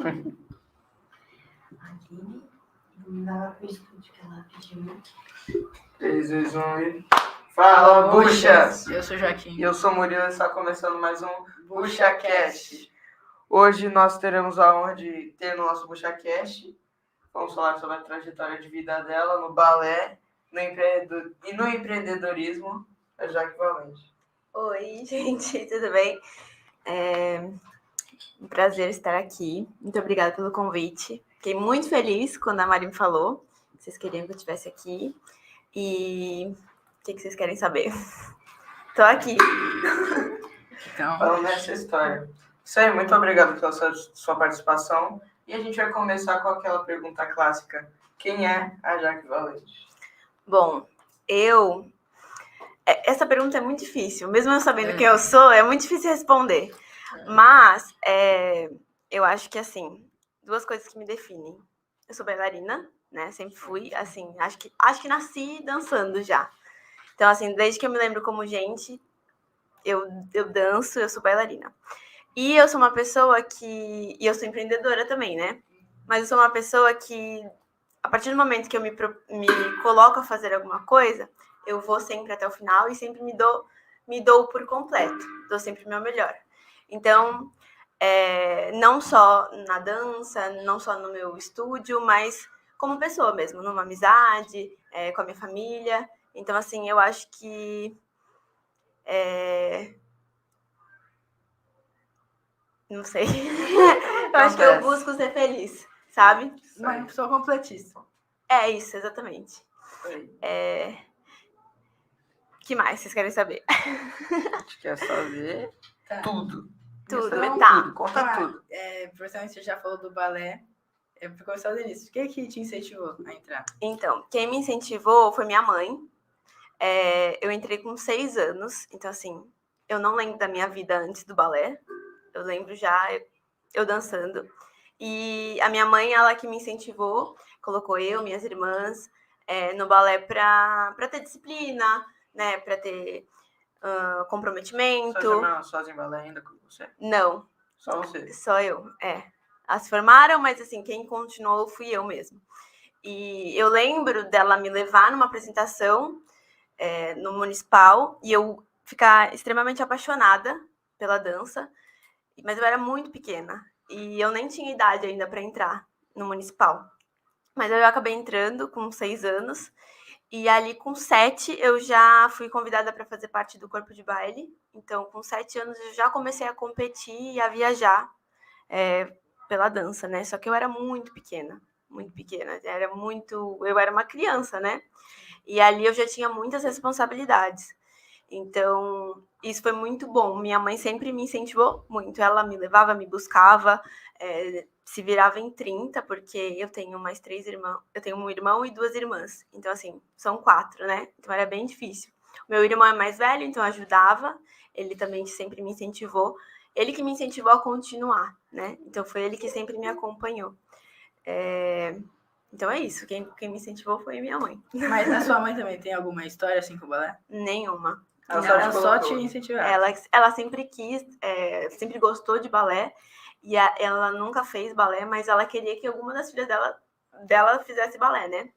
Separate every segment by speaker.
Speaker 1: Aline, iluminava pro estúdio que ela pediu.
Speaker 2: 3, 2, 1 e... Fala, buchas!
Speaker 3: Eu sou o Joaquim.
Speaker 2: E eu sou o Murilo e está começando mais um BuchaCast. Hoje nós teremos a honra de ter no nosso BuchaCast. Vamos falar sobre a trajetória de vida dela no balé e no empreendedorismo, a Jaque Valente.
Speaker 4: Oi, gente, tudo bem? Um prazer estar aqui. Muito obrigada pelo convite. Fiquei muito feliz quando a Mari me falou que vocês queriam que eu estivesse aqui. E o que vocês querem saber? Tô aqui.
Speaker 3: Então,
Speaker 2: Falando nessa história. Isso aí, muito obrigado pela sua participação. E a gente vai começar com aquela pergunta clássica. Quem é a Jaque Valente?
Speaker 4: Bom, essa pergunta é muito difícil. Mesmo eu sabendo quem eu sou, é muito difícil responder. Mas eu acho que, assim, duas coisas que me definem. Eu sou bailarina, né? Sempre fui, assim, acho que nasci dançando já. Então, assim, desde que eu me lembro como gente, eu danço, eu sou bailarina. E eu sou uma pessoa que... E eu sou empreendedora também, né? Mas eu sou uma pessoa que, a partir do momento que eu me coloco a fazer alguma coisa, eu vou sempre até o final e sempre me dou por completo. Dou sempre o meu melhor. Então, não só na dança, não só no meu estúdio, mas como pessoa mesmo, numa amizade, com a minha família. Então, assim, eu acho que... Não sei. Eu acho que eu busco ser feliz, sabe?
Speaker 3: uma pessoa completista.
Speaker 4: É isso, exatamente.
Speaker 2: Oi.
Speaker 4: O que mais vocês querem saber?
Speaker 2: A gente quer saber tudo.
Speaker 4: Tudo,
Speaker 2: Saber
Speaker 4: tá.
Speaker 2: tudo, conta tudo.
Speaker 3: Principalmente você já falou do balé. Por começar nisso, o que te incentivou a entrar?
Speaker 4: Então, quem me incentivou foi minha mãe. Eu entrei com 6 anos, então, assim, eu não lembro da minha vida antes do balé. Eu lembro já eu dançando. E a minha mãe, ela que me incentivou, colocou eu, minhas irmãs, no balé para ter disciplina, né? Para ter comprometimento.
Speaker 2: Suas irmãs fazem balé ainda com você?
Speaker 4: Não.
Speaker 2: Só você?
Speaker 4: Só eu, Elas se formaram, mas, assim, quem continuou fui eu mesmo. E eu lembro dela me levar numa apresentação no Municipal e eu ficar extremamente apaixonada pela dança, mas eu era muito pequena e eu nem tinha idade ainda para entrar no Municipal. Mas eu acabei entrando com 6 anos e ali com 7 eu já fui convidada para fazer parte do corpo de baile. Então, com 7 anos eu já comecei a competir e a viajar pela dança, né? Só que eu era muito pequena, muito pequena. Eu era uma criança, né? E ali eu já tinha muitas responsabilidades. Então, isso foi muito bom. Minha mãe sempre me incentivou muito. Ela me levava, me buscava, se virava em 30, porque eu tenho mais 3 irmãos. Eu tenho um irmão e 2 irmãs. Então, assim, são 4, né? Então, era bem difícil. Meu irmão é mais velho, então ajudava. Ele também sempre me incentivou. Ele que me incentivou a continuar, né? Então, foi ele que sempre me acompanhou. Então, é isso. Quem me incentivou foi minha mãe.
Speaker 3: Mas a sua mãe também tem alguma história assim com o balé?
Speaker 4: Nenhuma.
Speaker 3: Ela só te incentivava?
Speaker 4: Ela sempre quis, sempre gostou de balé. E ela nunca fez balé, mas ela queria que alguma das filhas dela fizesse balé, né?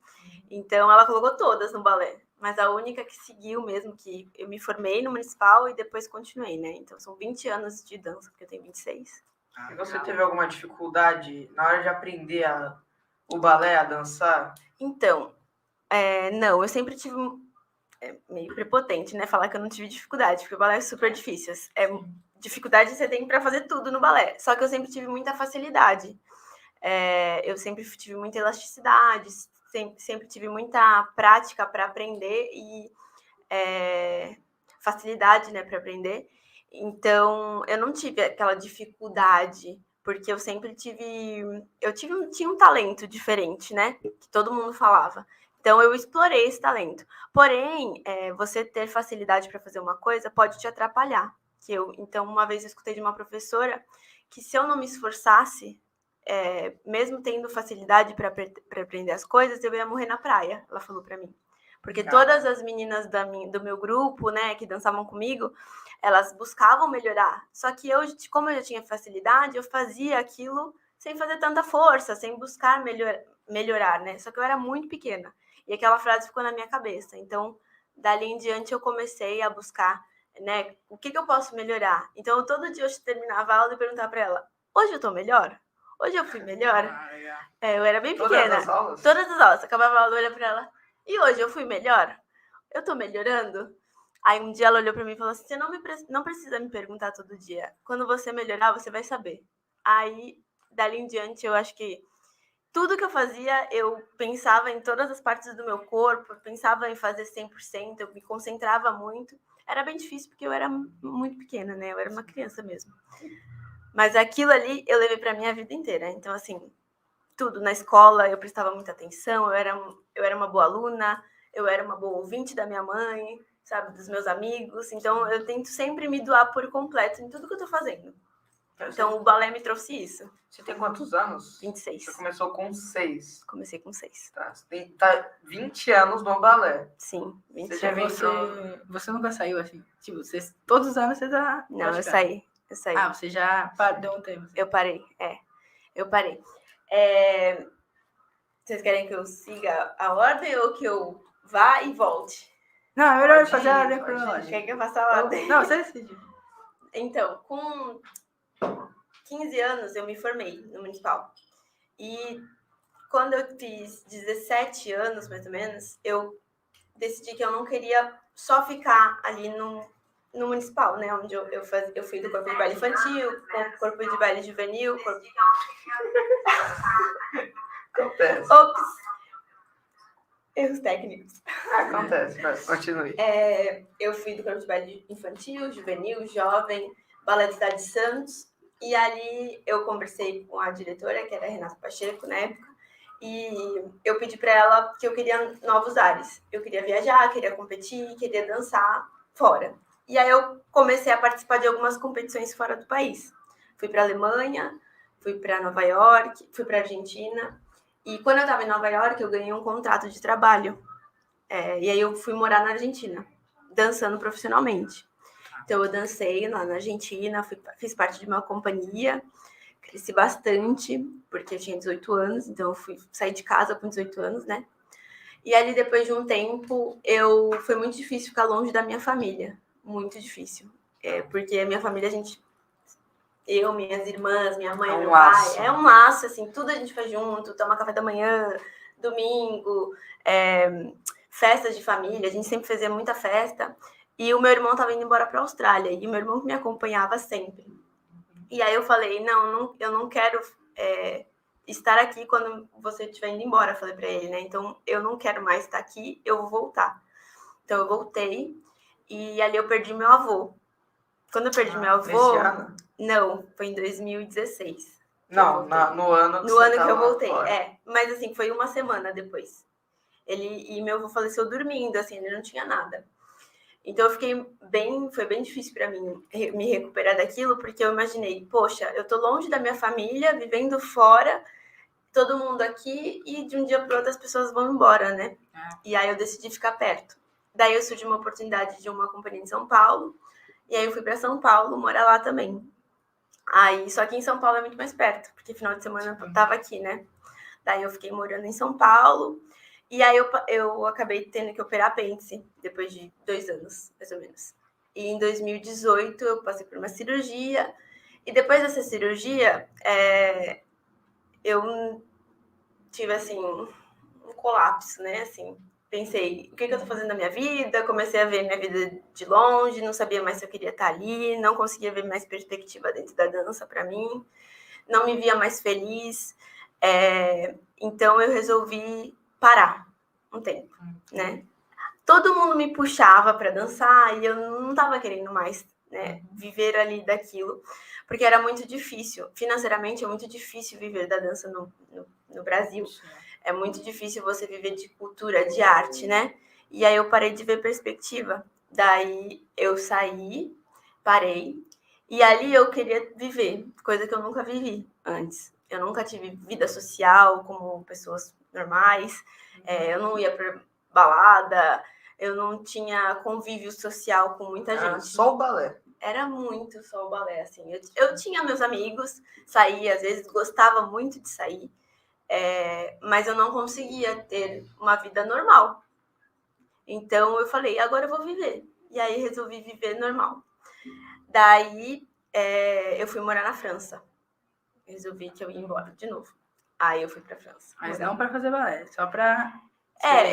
Speaker 4: Então, ela colocou todas no balé. Mas a única que seguiu mesmo, que eu me formei no Municipal e depois continuei, né? Então, são 20 anos de dança, porque eu tenho 26.
Speaker 2: E você teve alguma dificuldade na hora de aprender o balé, a dançar?
Speaker 4: Então, não, eu sempre tive meio prepotente, né? Falar que eu não tive dificuldade, porque o balé é super difícil. Dificuldade você tem para fazer tudo no balé. Só que eu sempre tive muita facilidade. Eu sempre tive muita elasticidade, sempre tive muita prática para aprender e facilidade, né, para aprender. Então, eu não tive aquela dificuldade, porque eu sempre tinha um talento diferente, né? Que todo mundo falava. Então, eu explorei esse talento. Porém, você ter facilidade para fazer uma coisa pode te atrapalhar. Então, uma vez eu escutei de uma professora que se eu não me esforçasse, mesmo tendo facilidade para aprender as coisas, eu ia morrer na praia, ela falou para mim. Porque todas as meninas do meu grupo, né, que dançavam comigo, elas buscavam melhorar. Só que como eu já tinha facilidade, eu fazia aquilo sem fazer tanta força, sem buscar melhorar, né? Só que eu era muito pequena. E aquela frase ficou na minha cabeça. Então, dali em diante, eu comecei a buscar, né? O que eu posso melhorar? Então, todo dia eu terminava a aula e perguntava para ela, hoje eu tô melhor? Hoje eu fui melhor?
Speaker 3: Legal.
Speaker 4: Eu era bem
Speaker 2: Todas
Speaker 4: pequena.
Speaker 2: as aulas?
Speaker 4: Todas as aulas. Acabava a aula, eu olhava pra ela. E hoje eu fui melhor? Eu tô melhorando? Aí um dia ela olhou pra mim e falou assim, você não precisa me perguntar todo dia. Quando você melhorar, você vai saber. Aí, dali em diante, eu acho que tudo que eu fazia, eu pensava em todas as partes do meu corpo, eu pensava em fazer 100%, eu me concentrava muito. Era bem difícil porque eu era muito pequena, né? Eu era uma criança mesmo. Mas aquilo ali eu levei pra minha vida inteira. Então, assim, tudo na escola, eu prestava muita atenção, eu era uma boa aluna, eu era uma boa ouvinte da minha mãe, sabe, dos meus amigos. Então, eu tento sempre me doar por completo em tudo que eu tô fazendo. Então, o balé me trouxe isso.
Speaker 2: Você tem quantos anos?
Speaker 4: 26.
Speaker 2: Você começou com 6.
Speaker 4: Comecei com 6.
Speaker 2: Tá, você tem 20 anos no balé.
Speaker 4: Sim,
Speaker 2: Você
Speaker 4: 26.
Speaker 2: já entrou...
Speaker 3: Você nunca saiu assim? Tipo, todos os anos você tá
Speaker 4: Não, eu
Speaker 3: praticando.
Speaker 4: saí.
Speaker 3: Ah, você já deu um tempo.
Speaker 4: Eu parei. Vocês querem que eu siga a ordem ou que eu vá e volte?
Speaker 3: Não, é melhor
Speaker 2: Pode
Speaker 3: fazer a
Speaker 2: ir,
Speaker 3: ordem
Speaker 2: pode ir.
Speaker 3: cronológica.
Speaker 4: Quer que eu faça a ordem?
Speaker 3: Não, você decide.
Speaker 4: Então, com 15 anos eu me formei no Municipal. E quando eu fiz 17 anos, mais ou menos, eu decidi que eu não queria só ficar ali no Municipal, né? Onde eu fui do corpo de baile infantil, corpo de baile juvenil,
Speaker 2: Acontece.
Speaker 4: Ops! Erros técnicos.
Speaker 2: Acontece, vai, continue.
Speaker 4: Eu fui do corpo de baile infantil, juvenil, jovem, balé da Cidade de Santos. E ali eu conversei com a diretora, que era a Renata Pacheco, na época, e eu pedi para ela que eu queria novos ares. Eu queria viajar, queria competir, queria dançar fora. E aí eu comecei a participar de algumas competições fora do país. Fui para a Alemanha, fui para Nova York, fui para a Argentina. E quando eu estava em Nova York, eu ganhei um contrato de trabalho. E aí eu fui morar na Argentina, dançando profissionalmente. Então eu dancei lá na Argentina, fiz parte de uma companhia, cresci bastante, porque eu tinha 18 anos, então eu saí de casa com 18 anos, né? E ali depois de um tempo, foi muito difícil ficar longe da minha família, muito difícil. Porque a minha família, eu, minhas irmãs, minha mãe, meu
Speaker 2: laço.
Speaker 4: pai, é um laço, assim, tudo a gente faz junto, toma café da manhã, domingo, festas de família, a gente sempre fazia muita festa. E o meu irmão estava indo embora para a Austrália, e o meu irmão que me acompanhava sempre. E aí eu falei, não, eu não quero estar aqui quando você estiver indo embora, eu falei para ele, né? Então, eu não quero mais estar aqui, eu vou voltar. Então, eu voltei, e ali eu perdi meu avô. Quando eu perdi meu avô...
Speaker 2: Nesse ano?
Speaker 4: Não, foi em 2016.
Speaker 2: Não, no ano que
Speaker 4: no ano que eu voltei, Mas assim, foi uma semana depois. E meu avô faleceu dormindo, assim, ele não tinha nada. Então foi bem difícil para mim me recuperar daquilo, porque eu imaginei, poxa, eu tô longe da minha família, vivendo fora, todo mundo aqui, e de um dia para outro as pessoas vão embora, né? E aí eu decidi ficar perto. Daí surgiu uma oportunidade de uma companhia em São Paulo, e aí eu fui para São Paulo, morar lá também. Só que em São Paulo é muito mais perto, porque final de semana eu tava aqui, né? Daí eu fiquei morando em São Paulo, e aí eu acabei tendo que operar apêndice, depois de 2 anos, mais ou menos. E em 2018 eu passei por uma cirurgia, e depois dessa cirurgia, eu tive, assim, um colapso, né? Assim, pensei, o que eu tô fazendo na minha vida? Comecei a ver minha vida de longe, não sabia mais se eu queria estar ali, não conseguia ver mais perspectiva dentro da dança para mim, não me via mais feliz. Então eu resolvi parar um tempo, né? Todo mundo me puxava para dançar e eu não estava querendo mais, né, viver ali daquilo, porque era muito difícil. Financeiramente é muito difícil viver da dança no Brasil. É muito difícil você viver de cultura, de arte, né? E aí eu parei de ver perspectiva. Daí eu saí, parei, e ali eu queria viver, coisa que eu nunca vivi antes. Eu nunca tive vida social como pessoas normais, eu não ia pra balada, eu não tinha convívio social com muita gente.
Speaker 2: Só o balé.
Speaker 4: era muito só o balé, assim. Eu tinha meus amigos, saía, às vezes gostava muito de sair, mas eu não conseguia ter uma vida normal. Então eu falei, agora eu vou viver. E aí resolvi viver normal. Daí eu fui morar na França. Resolvi que eu ia embora de novo. Aí eu fui pra França.
Speaker 3: Mas
Speaker 4: morar.
Speaker 3: não pra fazer balé, só pra...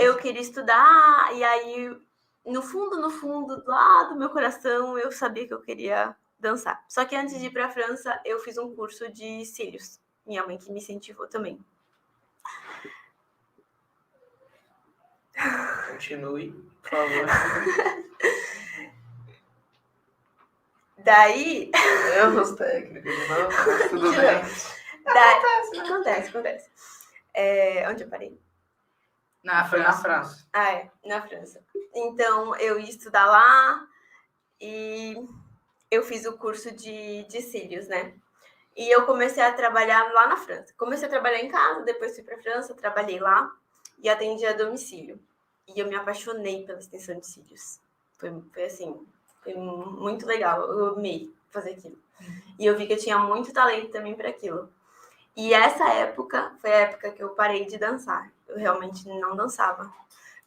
Speaker 4: Eu queria estudar, e aí, no fundo, lá do meu coração, eu sabia que eu queria dançar. Só que antes de ir pra França, eu fiz um curso de cílios. Minha mãe que me incentivou também.
Speaker 2: Continue, por favor.
Speaker 4: Daí,
Speaker 2: Erros técnicos de novo, mas tudo bem.
Speaker 4: Acontece. Onde eu parei?
Speaker 3: Na
Speaker 2: Foi na
Speaker 3: França.
Speaker 2: França.
Speaker 4: Na França. Então, eu ia estudar lá e eu fiz o curso de cílios, né? E eu comecei a trabalhar lá na França. Comecei a trabalhar em casa, depois fui para a França, trabalhei lá e atendi a domicílio. E eu me apaixonei pela extensão de cílios. Foi assim, foi muito legal. Eu amei fazer aquilo. E eu vi que eu tinha muito talento também para aquilo. E essa época foi a época que eu parei de dançar. Eu realmente não dançava.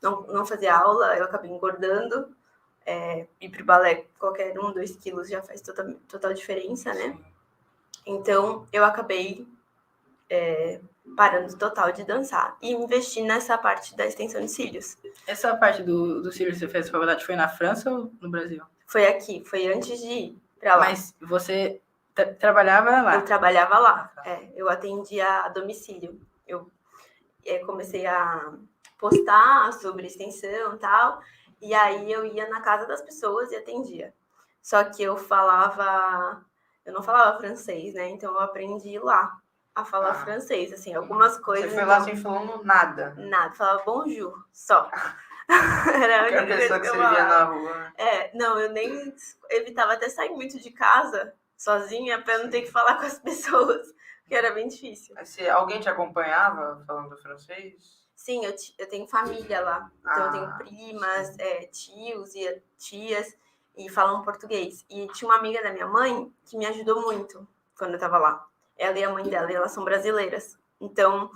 Speaker 4: Não fazia aula, eu acabei engordando. Ir pro balé, qualquer 2 quilos já faz total diferença, né? Então, eu acabei parando total de dançar e investi nessa parte da extensão de cílios.
Speaker 3: Essa parte do cílio que você fez na faculdade foi na França ou no Brasil?
Speaker 4: Foi aqui, foi antes de ir pra lá.
Speaker 3: Mas você trabalhava lá?
Speaker 4: Eu trabalhava lá, eu atendia a domicílio. Eu comecei a postar sobre extensão e tal, e aí eu ia na casa das pessoas e atendia. Só que eu não falava francês, né? Então eu aprendi lá a falar francês, assim, algumas coisas.
Speaker 2: Você foi lá sem falando nada.
Speaker 4: Nada, falava bonjour, só. Era a única
Speaker 2: Qualquer pessoa
Speaker 4: coisa
Speaker 2: que
Speaker 4: eu
Speaker 2: você via
Speaker 4: falava.
Speaker 2: na rua.
Speaker 4: Não, eu nem evitava até sair muito de casa sozinha para não ter que falar com as pessoas, porque era bem difícil.
Speaker 2: Mas alguém te acompanhava falando francês?
Speaker 4: Sim, eu tenho família lá, então eu tenho primas, tios e tias e falam português. E tinha uma amiga da minha mãe que me ajudou muito quando eu tava lá. Ela e a mãe dela, elas são brasileiras. Então,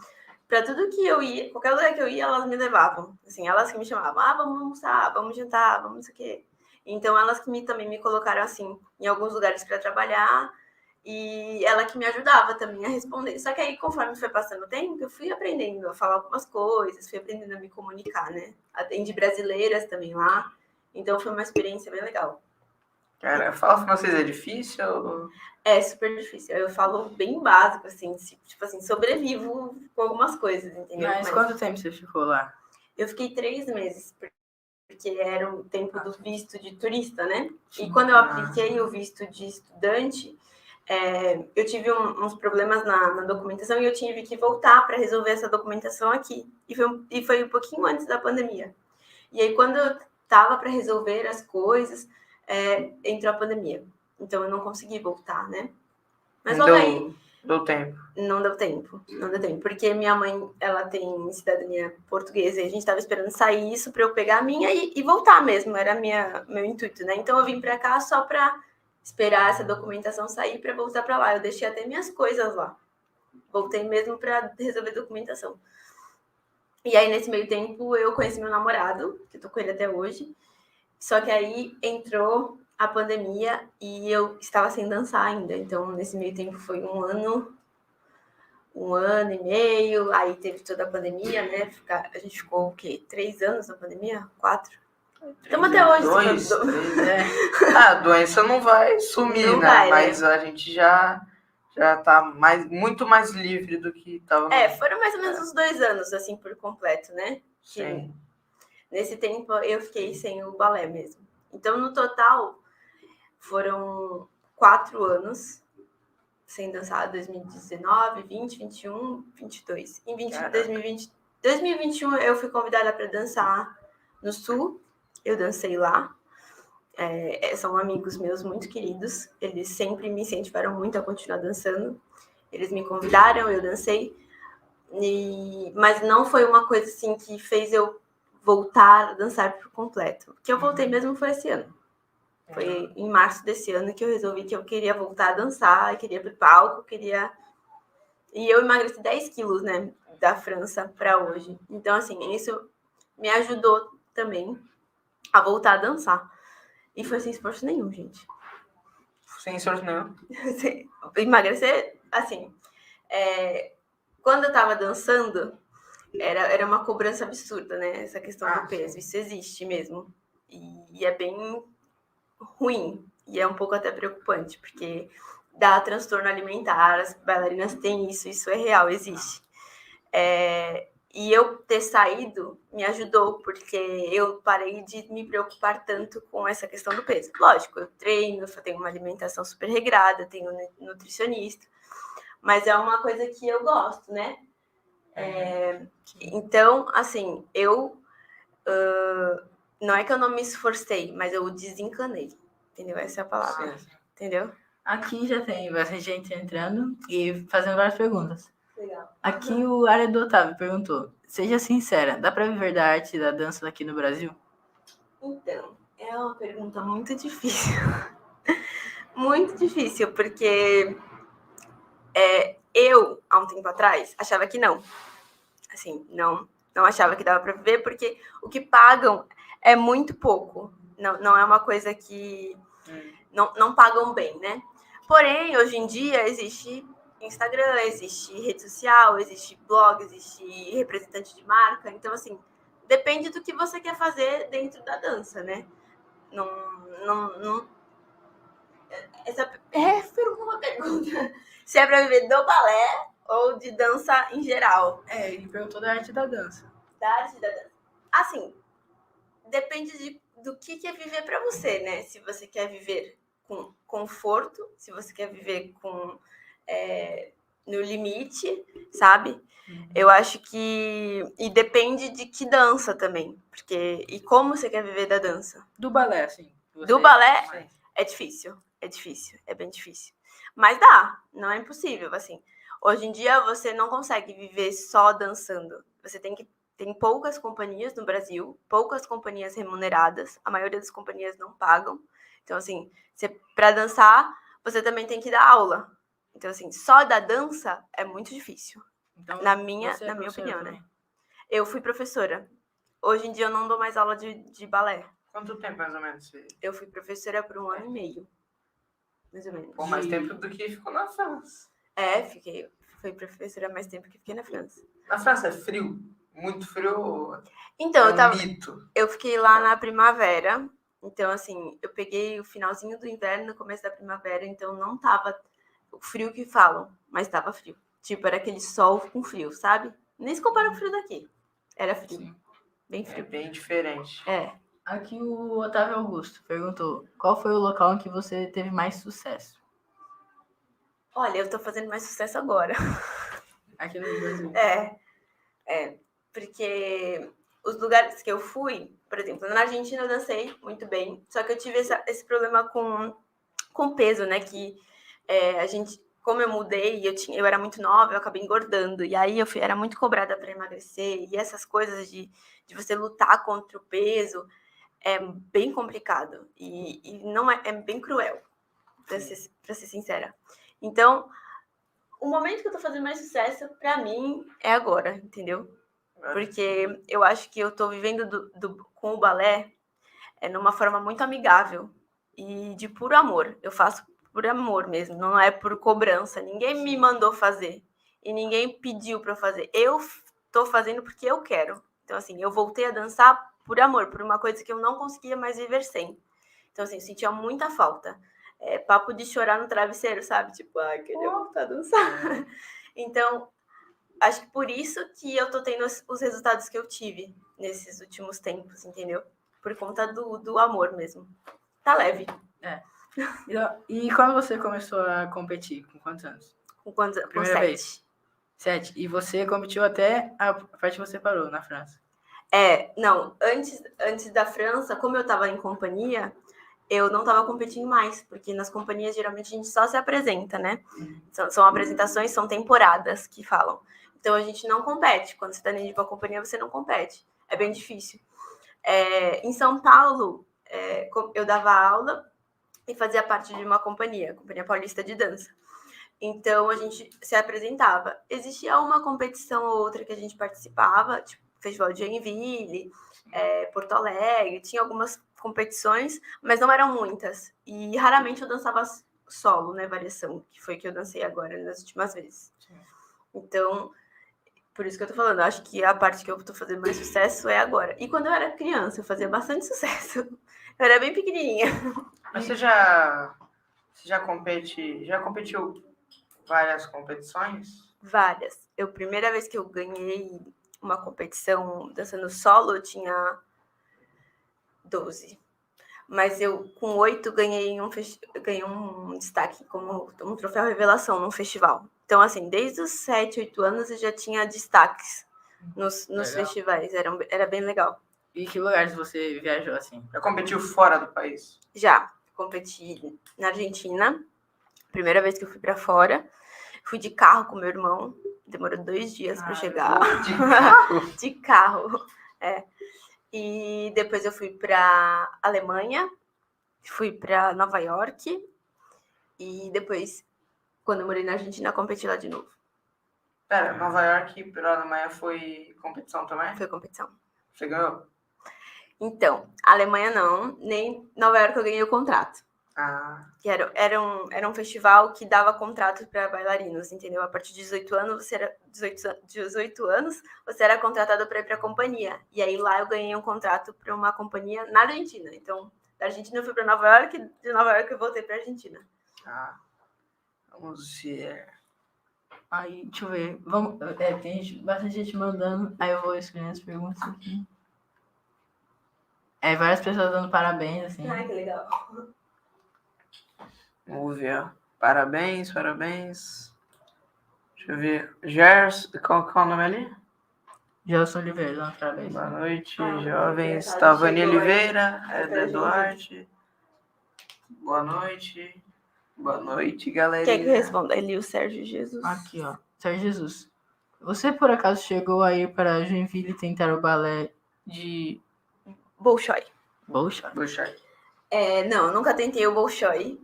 Speaker 4: para tudo que eu ia, qualquer lugar que eu ia, elas me levavam. Assim, elas que me chamavam, vamos almoçar, vamos jantar, vamos não sei o quê. Então, elas que também me colocaram, assim, em alguns lugares para trabalhar, e ela que me ajudava também a responder. Só que aí, conforme foi passando o tempo, eu fui aprendendo a falar algumas coisas, fui aprendendo a me comunicar, né? Atendi brasileiras também lá, então foi uma experiência bem legal.
Speaker 2: Cara, falar francês é difícil? Ou...
Speaker 4: É super difícil. Eu falo bem básico, assim, tipo assim, sobrevivo com algumas coisas, entendeu?
Speaker 3: Mas quanto tempo você ficou lá?
Speaker 4: Eu fiquei 3 meses, porque era o tempo do visto de turista, né? E quando eu apliquei o visto de estudante, eu tive uns problemas na documentação e eu tive que voltar para resolver essa documentação aqui. E foi um pouquinho antes da pandemia. E aí, quando eu estava para resolver as coisas, entrou a pandemia. Então, eu não consegui voltar, né? Mas logo aí...
Speaker 2: Deu tempo.
Speaker 4: Não deu tempo, porque minha mãe, ela tem cidadania portuguesa e a gente tava esperando sair isso para eu pegar a minha e voltar mesmo, era meu intuito, né? Então eu vim para cá só para esperar essa documentação sair para voltar para lá. Eu deixei até minhas coisas lá. Voltei mesmo para resolver documentação. E aí nesse meio tempo eu conheci meu namorado, que eu tô com ele até hoje. Só que aí entrou a pandemia e eu estava sem dançar ainda. Então nesse meio tempo foi 1 ano e meio, aí teve toda a pandemia, né? A gente ficou o quê? 3 anos na pandemia? 4? Estamos até hoje.
Speaker 2: 2, 3, A doença não vai sumir,
Speaker 4: não
Speaker 2: né?
Speaker 4: vai,
Speaker 2: mas a gente já tá muito mais livre do que estava.
Speaker 4: Foram mais ou menos uns 2 anos, assim, por completo, né?
Speaker 2: Sim.
Speaker 4: Nesse tempo eu fiquei sem o balé mesmo. Então, no total, foram 4 anos sem dançar, 2019, 20, 21, 22. Em 2021 eu fui convidada para dançar no Sul, eu dancei lá. São amigos meus muito queridos, eles sempre me incentivaram muito a continuar dançando. Eles me convidaram, eu dancei, mas não foi uma coisa assim que fez eu voltar a dançar por completo. O que eu voltei mesmo foi esse ano. Foi em março desse ano que eu resolvi que eu queria voltar a dançar, queria ir pro palco, queria... E eu emagreci 10 quilos, né, da França para hoje. Então, assim, isso me ajudou também a voltar a dançar. E foi sem esforço nenhum, gente.
Speaker 2: Sem esforço nenhum.
Speaker 4: Emagrecer, assim, quando eu tava dançando, era uma cobrança absurda, né? Essa questão do peso.
Speaker 2: Sim.
Speaker 4: Isso existe mesmo. E é bem ruim. E é um pouco até preocupante, porque dá transtorno alimentar, as bailarinas têm isso é real, existe. E eu ter saído me ajudou, porque eu parei de me preocupar tanto com essa questão do peso. Lógico, eu treino, eu tenho uma alimentação super regrada, tenho nutricionista, mas é uma coisa que eu gosto, né? Então, assim, não é que eu não me esforcei, mas eu desencanei, entendeu? Essa é a palavra, entendeu?
Speaker 3: Aqui já tem bastante gente entrando e fazendo várias perguntas.
Speaker 4: Legal.
Speaker 3: Aqui o área do Otávio perguntou: seja sincera, dá pra viver da arte e da dança aqui no Brasil?
Speaker 4: Então, é uma pergunta muito difícil. Muito difícil, porque eu, há um tempo atrás, achava que não. Assim, não achava que dava para viver, porque o que pagam é muito pouco. Não é uma coisa que não pagam bem, né? Porém, hoje em dia, existe Instagram, existe rede social, existe blog, existe representante de marca. Então, assim, depende do que você quer fazer dentro da dança, né? Essa foi uma pergunta. Se é para viver do balé ou de dança em geral.
Speaker 3: Ele perguntou da arte da dança.
Speaker 4: Da arte da dança. Assim, depende do que é viver para você, né? Se você quer viver com conforto, se você quer viver com no limite, sabe? Eu acho que... E depende de que dança também. Porque... E como você quer viver da dança?
Speaker 3: Do balé, assim.
Speaker 4: Do balé é difícil. É difícil. É bem difícil. Mas dá. Não é impossível, assim. Hoje em dia, você não consegue viver só dançando. Você tem poucas companhias no Brasil, poucas companhias remuneradas. A maioria das companhias não pagam. Então, assim, para dançar, você também tem que dar aula. Então, assim, só da dança é muito difícil.
Speaker 3: Então,
Speaker 4: na minha opinião, né? Eu fui professora. Hoje em dia eu não dou mais aula de balé.
Speaker 2: Quanto tempo, mais ou menos?
Speaker 4: Eu fui professora por 1 ano e meio. Mais ou menos.
Speaker 2: Pô, mais tempo do que ficou na França.
Speaker 4: Fui professora mais tempo que fiquei na França.
Speaker 2: Na França é frio? Muito frio?
Speaker 4: Então,
Speaker 2: mito?
Speaker 4: Eu fiquei lá na primavera. Então, assim, eu peguei o finalzinho do inverno, começo da primavera, então não tava o frio que falam, mas tava frio. Tipo, era aquele sol com frio, sabe? Nem se compara com o frio daqui. Era frio. Sim. Bem frio.
Speaker 2: É bem diferente.
Speaker 3: Aqui o Otávio Augusto perguntou: qual foi o local em que você teve mais sucesso?
Speaker 4: Olha, eu tô fazendo mais sucesso agora.
Speaker 3: Aqui no Brasil.
Speaker 4: Porque os lugares que eu fui, por exemplo, na Argentina eu dancei muito bem, só que eu tive esse problema com peso, né? Que como eu mudei, eu era muito nova, eu acabei engordando. E aí era muito cobrada para emagrecer. E essas coisas de você lutar contra o peso é bem complicado. E não é bem cruel, para ser sincera. Então, o momento que eu tô fazendo mais sucesso, para mim, é agora, entendeu? Porque eu acho que eu tô vivendo com o balé numa forma muito amigável e de puro amor. Eu faço por amor mesmo, não é por cobrança. Ninguém me mandou fazer e ninguém pediu para eu fazer. Eu tô fazendo porque eu quero. Então, assim, eu voltei a dançar por amor, por uma coisa que eu não conseguia mais viver sem. Então, assim, eu sentia muita falta. Papo de chorar no travesseiro, sabe? Tipo, ai, queria voltar a dançar. Então, acho que por isso que eu tô tendo os resultados que eu tive nesses últimos tempos, entendeu? Por conta do amor mesmo. Tá leve.
Speaker 3: E quando você começou a competir? Com quantos anos?
Speaker 4: Com quantos anos? Com
Speaker 3: 7.
Speaker 4: Vez.
Speaker 3: 7. E você competiu até a parte que você parou, na França?
Speaker 4: Não. Antes da França, como eu tava em companhia, eu não tava competindo mais, porque nas companhias geralmente a gente só se apresenta, né? São apresentações, são temporadas que falam. Então a gente não compete. Quando você tá dentro de uma companhia, você não compete. É bem difícil. Em São Paulo, eu dava aula e fazia parte de uma companhia, Companhia Paulista de Dança. Então, a gente se apresentava. Existia uma competição ou outra que a gente participava, tipo, Festival de Joinville, Porto Alegre, tinha algumas competições, mas não eram muitas. E raramente eu dançava solo, né, variação, que foi que eu dancei agora, nas últimas vezes. Então, por isso que eu tô falando, eu acho que a parte que eu tô fazendo mais sucesso é agora. E quando eu era criança, eu fazia bastante sucesso. Eu era bem pequenininha.
Speaker 2: Mas você já competiu várias competições?
Speaker 4: Várias. Primeira vez que eu ganhei uma competição dançando solo, eu tinha 12. Mas eu, com 8, ganhei um destaque como um troféu revelação num festival. Então, assim, desde os 7, 8 anos eu já tinha destaques nos festivais. Era bem legal.
Speaker 3: E que lugares você viajou assim?
Speaker 2: Já competiu fora do país?
Speaker 4: Já competi na Argentina. Primeira vez que eu fui para fora. Fui de carro com meu irmão. Demorou 2 dias para chegar.
Speaker 2: De carro?
Speaker 4: De carro, E depois eu fui para Alemanha, fui para Nova York e depois, quando eu morei na Argentina, competi lá de novo.
Speaker 2: Pera, Nova York para Alemanha foi competição também?
Speaker 4: Foi competição.
Speaker 2: Você ganhou?
Speaker 4: Então, Alemanha não, nem Nova York eu ganhei o contrato.
Speaker 2: Ah,
Speaker 4: Que era um festival que dava contrato para bailarinos, entendeu? A partir de 18 anos, você era contratado para ir para a companhia. E aí lá eu ganhei um contrato para uma companhia na Argentina. Então, da Argentina eu fui para Nova York, de Nova York eu voltei para a Argentina.
Speaker 2: vamos ver.
Speaker 3: Aí, deixa eu ver. Tem bastante gente mandando. Aí eu vou escolhendo as perguntas aqui. Várias pessoas dando parabéns, assim.
Speaker 4: Ai, que legal.
Speaker 2: Vamos ver. Parabéns. Deixa eu ver. Gers, qual é o nome ali?
Speaker 3: Gelson Oliveira, dando parabéns.
Speaker 2: Boa noite,
Speaker 4: Ah,
Speaker 2: jovens.
Speaker 4: engraçado,
Speaker 2: Tavani
Speaker 4: chegou aí.
Speaker 2: Oliveira,
Speaker 4: Pra
Speaker 2: Eder Duarte. Boa noite, galera.
Speaker 4: Quer que eu responda? Ele e o Sérgio Jesus.
Speaker 3: Aqui, ó. Sérgio Jesus. Você, por acaso, chegou a ir para Joinville tentar o balé de
Speaker 4: Bolshoi.
Speaker 3: Bolshoi?
Speaker 2: Puxa.
Speaker 4: Não, eu nunca tentei o Bolshoi.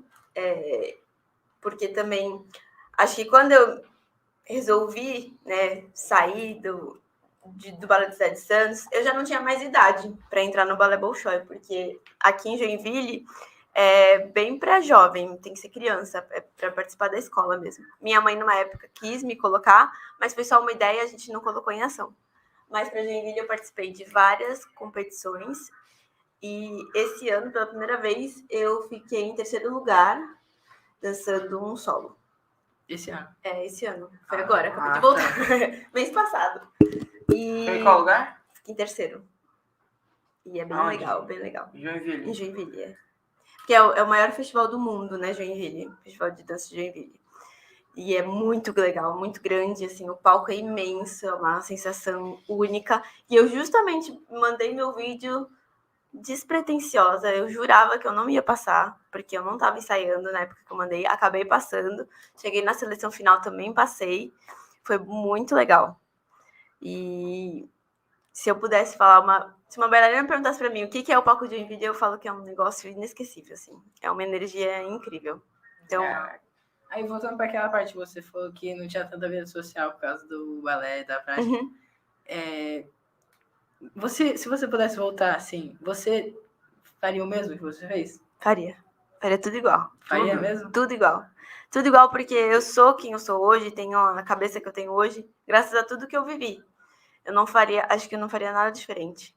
Speaker 4: Porque também, acho que quando eu resolvi, né, sair do Balé de Sete Santos, eu já não tinha mais idade para entrar no Balé Bolshoi, porque aqui em Joinville é bem para jovem, tem que ser criança, para participar da escola mesmo. Minha mãe, numa época, quis me colocar, mas foi só uma ideia, a gente não colocou em ação. Mas para Joinville eu participei de várias competições e esse ano, pela primeira vez, eu fiquei em 3º lugar dançando um solo.
Speaker 3: Esse ano?
Speaker 4: Esse ano. Foi agora, acabei de voltar. Mês passado. E
Speaker 2: Em qual lugar?
Speaker 4: fiquei em 3º. E é bem
Speaker 2: Aonde?
Speaker 4: legal, bem legal.
Speaker 2: Joinville.
Speaker 4: Em Joinville, Porque é o maior festival do mundo, né, Joinville? Festival de dança de Joinville. E é muito legal, muito grande, assim, o palco é imenso, é uma sensação única. E eu justamente mandei meu vídeo despretensiosa, eu jurava que eu não ia passar, porque eu não estava ensaiando na época que eu mandei, acabei passando, cheguei na seleção final também, passei, foi muito legal. E se eu pudesse falar se uma bailarina perguntasse para mim o que é o palco de Joinville, eu falo que é um negócio inesquecível, assim, é uma energia incrível. Então,
Speaker 3: Aí, voltando para aquela parte, você falou que não tinha tanta vida social por causa do balé, da prática. Se você pudesse voltar, assim, você faria o mesmo que você fez?
Speaker 4: Faria tudo igual.
Speaker 3: Faria mesmo?
Speaker 4: Tudo igual. Tudo igual porque eu sou quem eu sou hoje, tenho a cabeça que eu tenho hoje, graças a tudo que eu vivi. Acho que eu não faria nada diferente.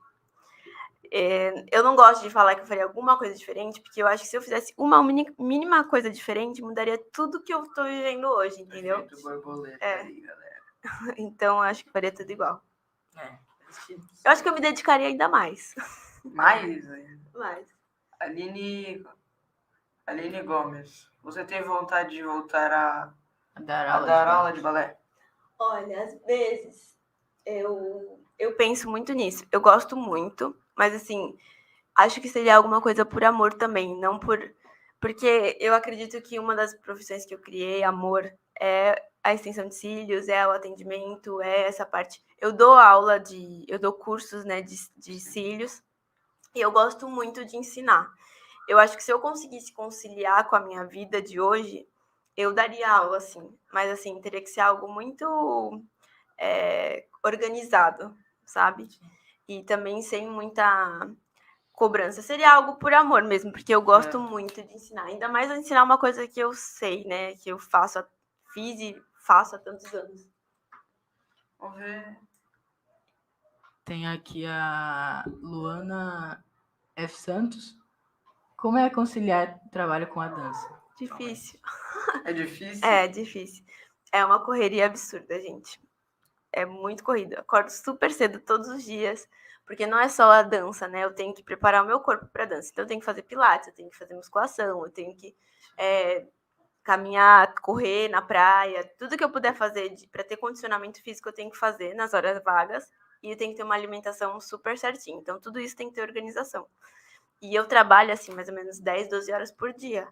Speaker 4: Eu não gosto de falar que eu faria alguma coisa diferente, porque eu acho que se eu fizesse uma mínima coisa diferente, mudaria tudo que eu tô vivendo hoje, entendeu?
Speaker 2: Efeito borboleta aí, galera.
Speaker 4: Então, eu acho que faria tudo igual.
Speaker 3: Eu
Speaker 4: acho que eu me dedicaria ainda mais.
Speaker 2: Mais?
Speaker 4: Mais.
Speaker 2: Aline Gomes. Você tem vontade de voltar a dar aula de balé?
Speaker 4: Olha, às vezes eu penso muito nisso. Eu gosto muito, mas assim, acho que seria alguma coisa por amor também, não porque eu acredito que uma das profissões que eu criei, amor, é a extensão de cílios, é o atendimento, é essa parte. Eu dou cursos, né, de cílios, e eu gosto muito de ensinar. eu acho que se eu conseguisse conciliar com a minha vida de hoje, eu daria aula, assim. Mas, assim, teria que ser algo muito organizado, sabe? E também sem muita cobrança. Seria algo por amor mesmo, porque eu gosto muito de ensinar. Ainda mais ensinar uma coisa que eu sei, né? Que eu fiz e faço há tantos anos.
Speaker 2: Vamos ver.
Speaker 3: Tem aqui a Luana F. Santos. Como é conciliar trabalho com a dança?
Speaker 4: Difícil.
Speaker 2: É difícil?
Speaker 4: É difícil. É uma correria absurda, gente. É muito corrida. Acordo super cedo todos os dias, porque não é só a dança, né? Eu tenho que preparar o meu corpo para dança. Então, eu tenho que fazer pilates, eu tenho que fazer musculação, eu tenho que caminhar, correr na praia. Tudo que eu puder fazer para ter condicionamento físico, eu tenho que fazer nas horas vagas. E eu tenho que ter uma alimentação super certinha. Então, tudo isso tem que ter organização. E eu trabalho, assim, mais ou menos 10, 12 horas por dia.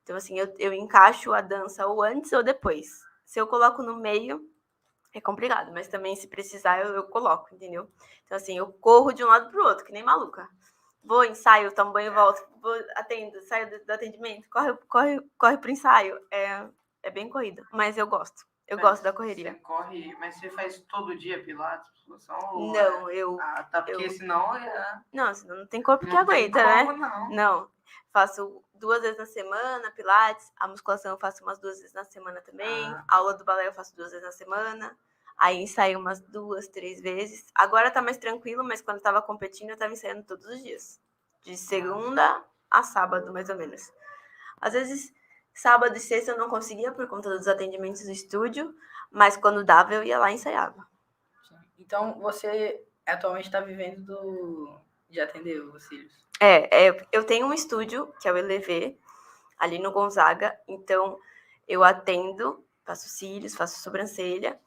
Speaker 4: Então, assim, eu encaixo a dança ou antes ou depois. Se eu coloco no meio, é complicado, mas também se precisar eu coloco, entendeu? Então, assim, eu corro de um lado pro outro, que nem maluca. Vou, ensaio, tomo banho e volto, vou, atendo, saio do atendimento, corre pro ensaio. É bem corrido, mas eu gosto. Eu gosto da correria.
Speaker 2: Você corre, mas você faz todo dia pilates, musculação?
Speaker 4: Não, eu...
Speaker 2: Ah, tá, porque senão...
Speaker 4: Não, senão não tem corpo que
Speaker 2: Não tem
Speaker 4: aguenta,
Speaker 2: como,
Speaker 4: né?
Speaker 2: não.
Speaker 4: Não. Faço 2 vezes na semana, pilates. A musculação eu faço umas 2 vezes na semana também. A aula do balé eu faço 2 vezes na semana. Aí ensaio umas 2, 3 vezes. Agora tá mais tranquilo, mas quando eu tava competindo, eu tava ensaiando todos os dias. De segunda a sábado, mais ou menos. Às vezes, sábado e sexta eu não conseguia por conta dos atendimentos do estúdio, mas quando dava, eu ia lá e ensaiava.
Speaker 3: Então, você atualmente está vivendo de atender os cílios?
Speaker 4: Eu tenho um estúdio, que é o Elevê, ali no Gonzaga. Então, eu atendo, faço cílios, faço sobrancelha.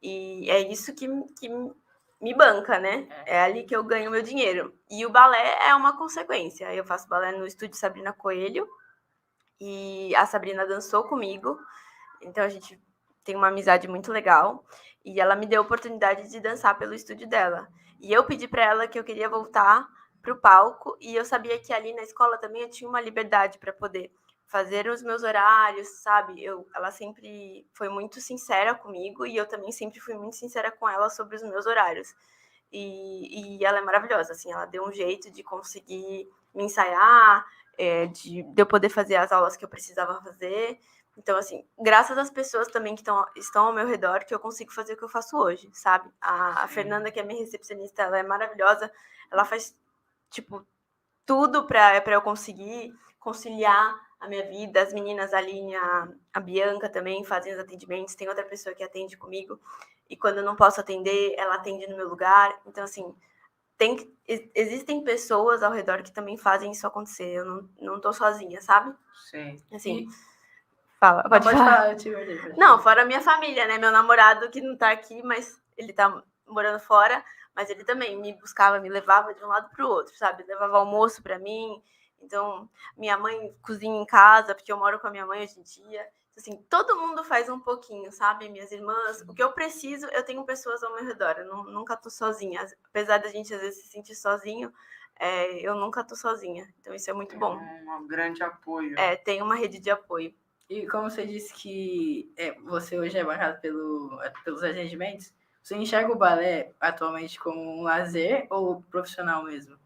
Speaker 4: E é isso que me banca, né? É ali que eu ganho meu dinheiro. E o balé é uma consequência. Eu faço balé no estúdio Sabrina Coelho. E a Sabrina dançou comigo. Então, a gente tem uma amizade muito legal. E ela me deu a oportunidade de dançar pelo estúdio dela. E eu pedi para ela que eu queria voltar pro palco. E eu sabia que ali na escola também eu tinha uma liberdade para poder fazer os meus horários, sabe? Ela sempre foi muito sincera comigo e eu também sempre fui muito sincera com ela sobre os meus horários. E ela é maravilhosa, assim, ela deu um jeito de conseguir me ensaiar, de eu poder fazer as aulas que eu precisava fazer. Então, assim, graças às pessoas também que estão ao meu redor, que eu consigo fazer o que eu faço hoje, sabe? A Fernanda, que é minha recepcionista, ela é maravilhosa, ela faz, tipo, tudo para eu conseguir conciliar a minha vida. As meninas, a Aline, a Bianca também fazem os atendimentos, tem outra pessoa que atende comigo, e quando eu não posso atender, ela atende no meu lugar. Então, assim, existem pessoas ao redor que também fazem isso acontecer. Eu não tô sozinha, sabe?
Speaker 2: Sim.
Speaker 4: Assim,
Speaker 3: Pode falar, eu te guardei.
Speaker 4: Não, fora a minha família, né? Meu namorado que não tá aqui, mas ele tá morando fora, mas ele também me buscava, me levava de um lado pro outro, sabe? Levava almoço para mim. Então, minha mãe cozinha em casa, porque eu moro com a minha mãe hoje em dia. Assim, todo mundo faz um pouquinho, sabe? Minhas irmãs, o que eu preciso, eu tenho pessoas ao meu redor. Eu nunca tô sozinha. Apesar da gente às vezes se sentir sozinho, eu nunca tô sozinha. Então, isso é muito bom.
Speaker 2: Um grande apoio.
Speaker 4: Tem uma rede de apoio.
Speaker 3: E como você disse que você hoje é bancado pelos atendimentos, você enxerga o balé atualmente como um lazer ou profissional mesmo?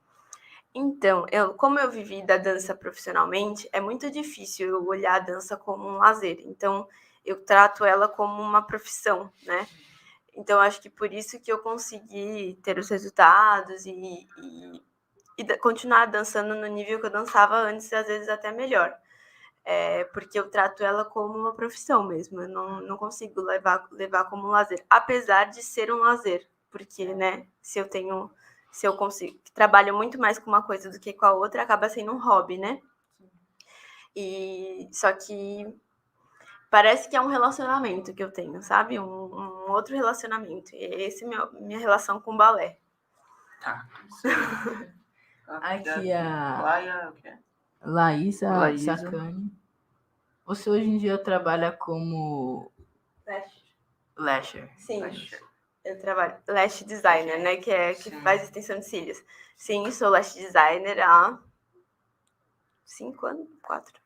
Speaker 4: Então, como eu vivi da dança profissionalmente, é muito difícil eu olhar a dança como um lazer. Então, eu trato ela como uma profissão, né? Então, acho que por isso que eu consegui ter os resultados e continuar dançando no nível que eu dançava antes, às vezes até melhor. Porque eu trato ela como uma profissão mesmo. Eu não consigo levar como um lazer, apesar de ser um lazer. Porque, né, se eu consigo, trabalho muito mais com uma coisa do que com a outra, acaba sendo um hobby, né? E só que parece que é um relacionamento que eu tenho, sabe? Um outro relacionamento. E esse é minha relação com o balé.
Speaker 3: Tá.
Speaker 2: Aqui
Speaker 3: a
Speaker 2: o quê?
Speaker 3: Laísa
Speaker 2: Laísa.
Speaker 3: Sacani. Você hoje em dia trabalha como lasher?
Speaker 4: Sim.
Speaker 2: Lasher.
Speaker 4: Eu trabalho lash designer, né? Que
Speaker 2: Sim.
Speaker 4: faz extensão de cílios. Sim, sou lash designer há 5 anos? 4.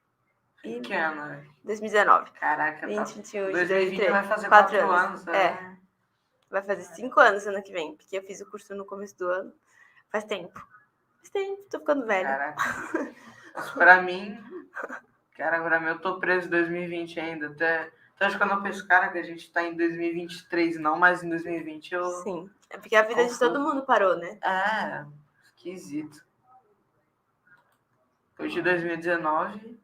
Speaker 4: E
Speaker 2: Que ano, né?
Speaker 4: 2019.
Speaker 2: Caraca,
Speaker 4: 20,
Speaker 2: tá.
Speaker 4: 21,
Speaker 2: 2020 vai fazer
Speaker 4: 4
Speaker 2: 4
Speaker 4: anos.
Speaker 2: anos, né?
Speaker 4: Vai fazer 5 anos ano que vem, porque eu fiz o curso no começo do ano. Faz tempo. Tô ficando velha.
Speaker 2: Caraca. Mas pra mim, cara, pra mim eu tô preso em 2020 ainda. Até acho que quando eu penso, cara, que a gente tá em 2023, não mais em 2020, eu.
Speaker 4: Sim. É porque a vida de todo mundo parou, né?
Speaker 2: É, esquisito. Depois de 2019,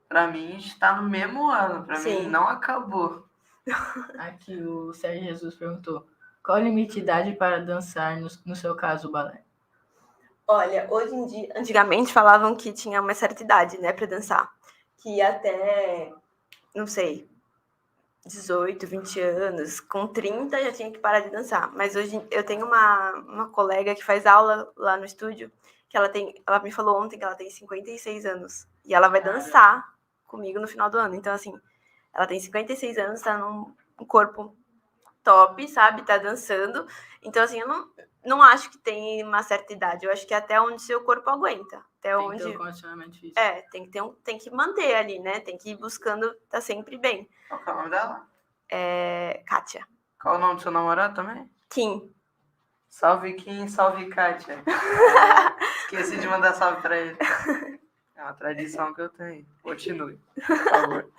Speaker 2: pra mim, a gente tá no mesmo ano. Pra mim,
Speaker 4: Sim.
Speaker 2: não acabou.
Speaker 3: Aqui o Sérgio Jesus perguntou: qual a limite de idade para dançar, no seu caso, o balé?
Speaker 4: Olha, hoje em dia, antigamente falavam que tinha uma certa idade, né, pra dançar. Que até, não sei, 18, 20 anos, com 30 já tinha que parar de dançar. Mas hoje eu tenho uma colega que faz aula lá no estúdio, que ela me falou ontem que ela tem 56 anos. E ela vai dançar comigo no final do ano. Então, assim, ela tem 56 anos, tá num corpo top, sabe? Tá dançando. Então, assim, eu não acho que tem uma certa idade. Eu acho que é até onde seu corpo aguenta. Até
Speaker 3: Tem
Speaker 4: onde.
Speaker 3: que ter um condicionamento físico.
Speaker 4: Tem que manter ali, né? Tem que ir buscando tá sempre bem.
Speaker 2: Qual que é o nome dela?
Speaker 4: Kátia.
Speaker 2: Qual o nome do seu namorado também?
Speaker 4: Kim.
Speaker 2: Salve Kim, salve Kátia. Esqueci de mandar salve pra ele. É uma tradição que eu tenho. Continue, por favor.